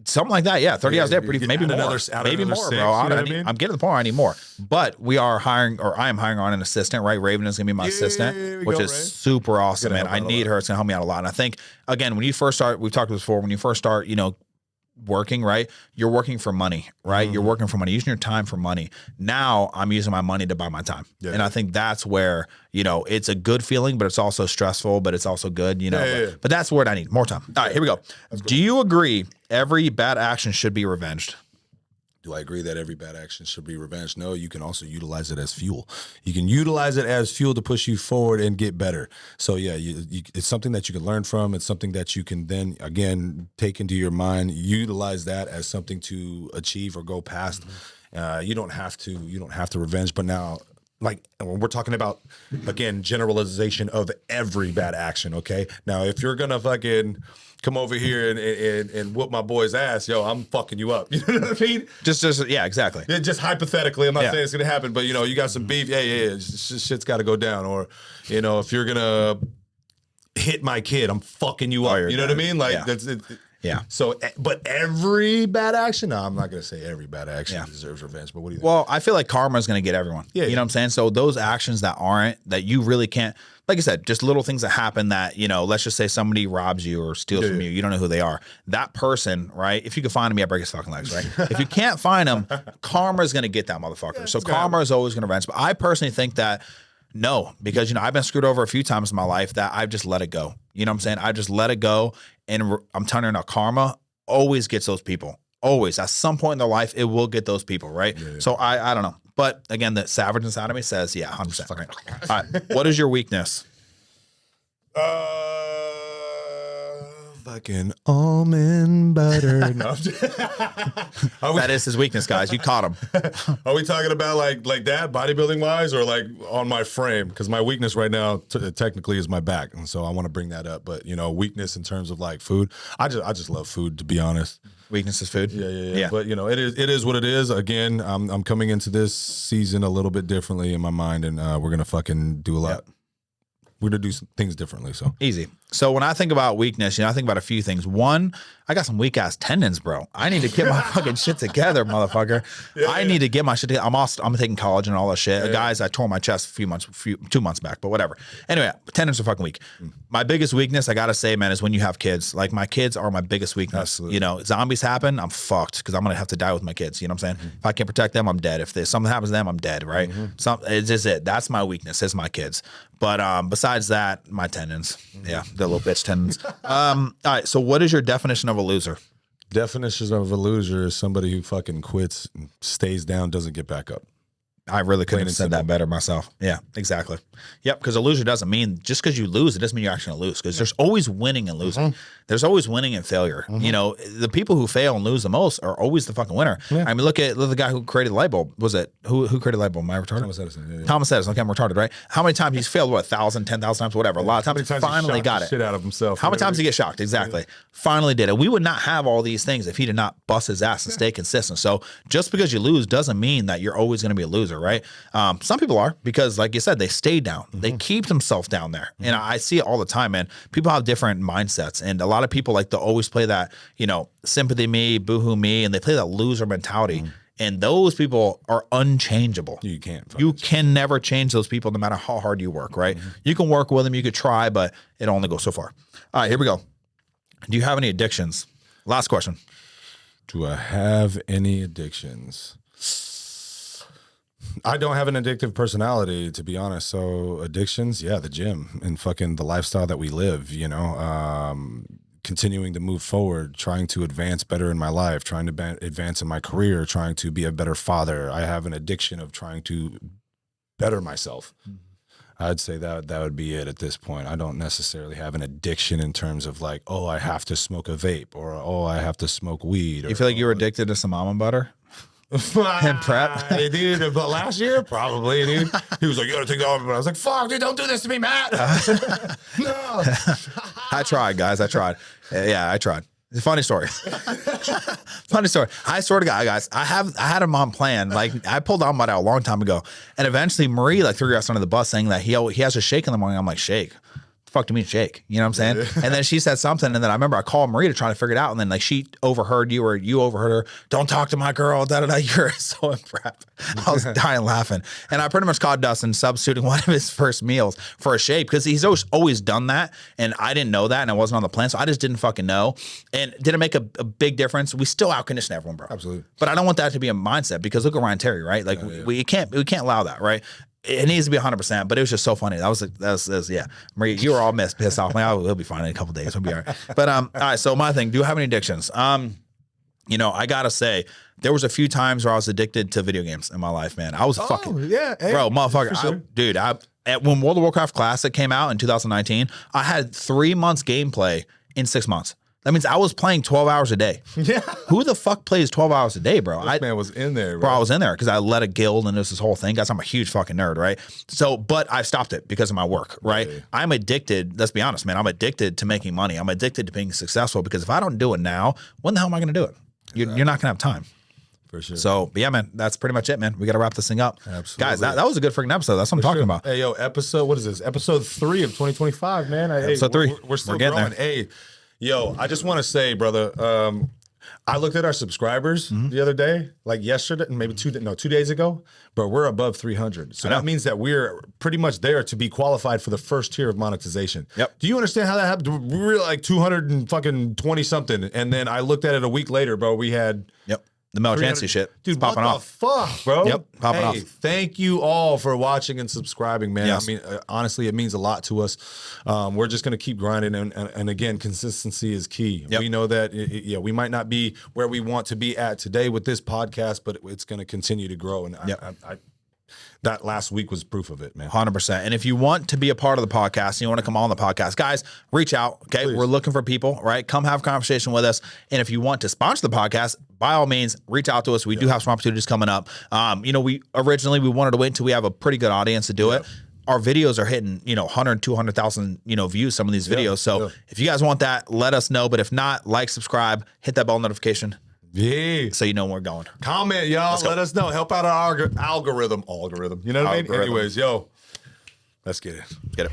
Something like that, yeah. 30 hours a day, maybe more. Maybe more, 6, bro. I'm getting to the point where I need more. But we are hiring, or I am hiring on an assistant, right? Raven is going to be my assistant, which is super awesome, man. I need her. It's going to help me out a lot. And I think, again, when you first start, we've talked about this before, when you first start, working, right? You're working for money, right? You're working for money, using your time for money. Now I'm using my money to buy my time. Yeah. And I think that's where, you know, it's a good feeling, but it's also stressful, but it's also good, you know. Yeah. But that's what I need. More time. All right, here we go. Do you agree every bad action should be revenged? Do I agree that every bad action should be revenged? No, you can also utilize it as fuel. You can utilize it as fuel to push you forward and get better. So yeah, it's something that you can learn from. It's something that you can then again take into your mind, utilize that as something to achieve or go past. You don't have to revenge, but now, like we're talking about, again, generalization of every bad action. Okay, now if you're gonna fucking come over here and whoop my boy's ass, yo, I'm fucking you up. You know what I mean? Just yeah, exactly. Yeah, just hypothetically, I'm not Yeah. saying it's gonna happen, but you know, you got some beef, yeah, shit's got to go down. Or you know, if you're gonna hit my kid, I'm fucking you up. you're You know what I done. mean? Like Yeah. that's it. Yeah. So, but every bad action, no, I'm not gonna say every bad action Yeah. deserves revenge. But what do you think? Well, I feel like karma is going to get everyone. Yeah, You yeah. know what I'm saying? So those actions that aren't, that you really can't, like I said, just little things that happen that, you know, let's just say somebody robs you or steals Yeah, from yeah. you. You don't know who they are. That person, right? If you can find him, yeah, break his fucking legs, right? If you can't find him, karma is going to get that motherfucker. So karma is always going to revenge. But I personally think that no, because, you know, I've been screwed over a few times in my life that I've just let it go. You know what I'm saying? I just let it go. And I'm telling you now, karma always gets those people. Always. At some point in their life, it will get those people, right? So I don't know. But again, the savage inside of me says, yeah, 100%. Right? All right. What is your weakness? Fucking almond butter. No, That is his weakness, guys. You caught him. Are we talking about like that bodybuilding wise, or like on my frame? Because my weakness right now technically is my back, and so I want to bring that up. But you know, weakness in terms of like food, I just love food, to be honest. Weakness is food. Yeah. But you know, it is what it is. Again, I'm coming into this season a little bit differently in my mind, and we're gonna fucking do a lot. We're gonna do some things differently. So Easy. So when I think about weakness, you know, I think about a few things. One, I got some weak ass tendons, bro. I need to get my fucking shit together, motherfucker. I need to get my shit together. I'm taking college and all that shit. Guys, I tore my chest 2 months back, but whatever. Anyway, tendons are fucking weak. My biggest weakness, I gotta say, man, is when you have kids. Like my kids are my biggest weakness. Absolutely. You know, zombies happen, I'm fucked because I'm gonna have to die with my kids. You know what I'm saying? If I can't protect them, I'm dead. If there's something happens to them, I'm dead. Right? It's just it. That's my weakness. Is my kids. But besides that, my tendons. Yeah, the little bitch tendons. All right. So what is your definition of a loser? definition of a loser is somebody who fucking quits, and stays down, doesn't get back up. I really couldn't have and said that simple. better myself. Yeah, exactly. Yep, because a loser doesn't mean just because you lose, it doesn't mean you're actually going to lose. Because there's always winning and losing. There's always winning and failure. You know, the people who fail and lose the most are always the fucking winner. I mean, look at the guy who created the light bulb. Was it who created the light bulb? Am I retarded? Thomas Edison. Yeah, yeah. Thomas Edison. Okay, I'm retarded, right? How many times he's failed? What, 1,000, 10,000 times, whatever. A lot of How times, many he times he finally shocked got the it. shit out of himself? How many times did he get shocked? Exactly. Finally did it. We would not have all these things if he did not bust his ass and stay consistent. So just because you lose doesn't mean that you're always going to be a loser, right? Some people are because, like you said, they stay down. They keep themselves down there. And I see it all the time, man. People have different mindsets. And a lot of people like to always play that, you know, sympathy me, boohoo me, and they play that loser mentality. And those people are unchangeable. You can't. You can never change those people no matter how hard you work, right? You can work with them, you could try, but it only goes so far. All right, here we go. Do you have any addictions? Last question. Do I have any addictions? I don't have an addictive personality, to be honest. So addictions, yeah, the gym and fucking the lifestyle that we live, you know, continuing to move forward, trying to advance better in my life, trying to advance in my career, trying to be a better father. I have an addiction of trying to better myself. I'd say that would be it at this point. I don't necessarily have an addiction in terms of like, oh, I have to smoke a vape, or oh, I have to smoke weed. Or, You feel like you were addicted to some almond butter? and prep? Dude, but last year, probably, dude. He was like, you gotta take the almond butter. I was like, fuck, dude, don't do this to me, Matt. No. I tried, guys. I tried. Yeah, I tried. It's a funny story. Funny story. I swear to God, guys, I had a mom plan. Like I pulled almond butter out a long time ago, and eventually Marie like threw us under the bus saying that he has a shake in the morning. I'm like, shake? The fucked me and Shake. You know what I'm saying? And then she said something, and then I remember I called Maria to try to figure it out, and then like she overheard you or you overheard her. Don't talk to my girl. Da da da. You're so impressed. I was dying laughing, and I pretty much caught Dustin substituting one of his first meals for a Shake because he's always done that, and I didn't know that, and I wasn't on the plan, so I just didn't fucking know. And did it make a big difference? We still out condition everyone, bro. Absolutely. But I don't want that to be a mindset because look at Ryan Terry, right? Like we can't allow that, right? It needs to be 100%, but it was just so funny. That was yeah. Maria, you were all pissed off. Like, oh, he'll be fine in a couple days. We'll be all right. But all right. So my thing, do you have any addictions? You know, I gotta say, there was a few times where I was addicted to video games in my life, man. I was fucking yeah, hey, bro, motherfucker. sure. When World of Warcraft Classic came out in 2019, I had 3 months gameplay in 6 months. That means I was playing 12 hours a day. Yeah. Who the fuck plays 12 hours a day, bro? This man was in there, Bro, I was in there because I led a guild and there's this whole thing. Guys, I'm a huge fucking nerd, right? So, but I stopped it because of my work, right? Yeah. I'm addicted. Let's be honest, man. I'm addicted to making money. I'm addicted to being successful because if I don't do it now, when the hell am I going to do it? You're not going to have time. For sure. So, but yeah, man, that's pretty much it, man. We got to wrap this thing up. Absolutely. Guys, that was a good freaking episode. That's what I'm talking about. Hey, yo, what is this? Episode 3 of 2025, man. Episode 3. We're still getting growing. there. Hey, yo, I just want to say, brother, I looked at our subscribers the other day, like yesterday, maybe 2 days ago, but we're above 300. So that means that we're pretty much there to be qualified for the first tier of monetization. Yep. Do you understand how that happened? We were like 220 something, and then I looked at it a week later, bro. We had The Mel Chancey shit. Dude, It's popping what off. the fuck, bro? Yep, popping off. Thank you all for watching and subscribing, man. Yes. I mean, honestly, it means a lot to us. We're just going to keep grinding, and again, consistency is key. Yep. We know that, we might not be where we want to be at today with this podcast, but it's going to continue to grow. And I that last week was proof of it, man. 100%. And if you want to be a part of the podcast and you want to come on the podcast, guys, reach out. Okay. Please. We're looking for people, right? Come have a conversation with us. And if you want to sponsor the podcast, by all means, reach out to us. We do have some opportunities coming up. We wanted to wait until we have a pretty good audience to do it. Our videos are hitting, 100, 200,000, views, some of these videos. So if you guys want that, let us know. But if not, like, subscribe, hit that bell notification. Yeah. So you know where we're going. Comment, y'all. Let us know. Help out our algorithm. You know what I mean? Anyways, yo, let's get it. Get it.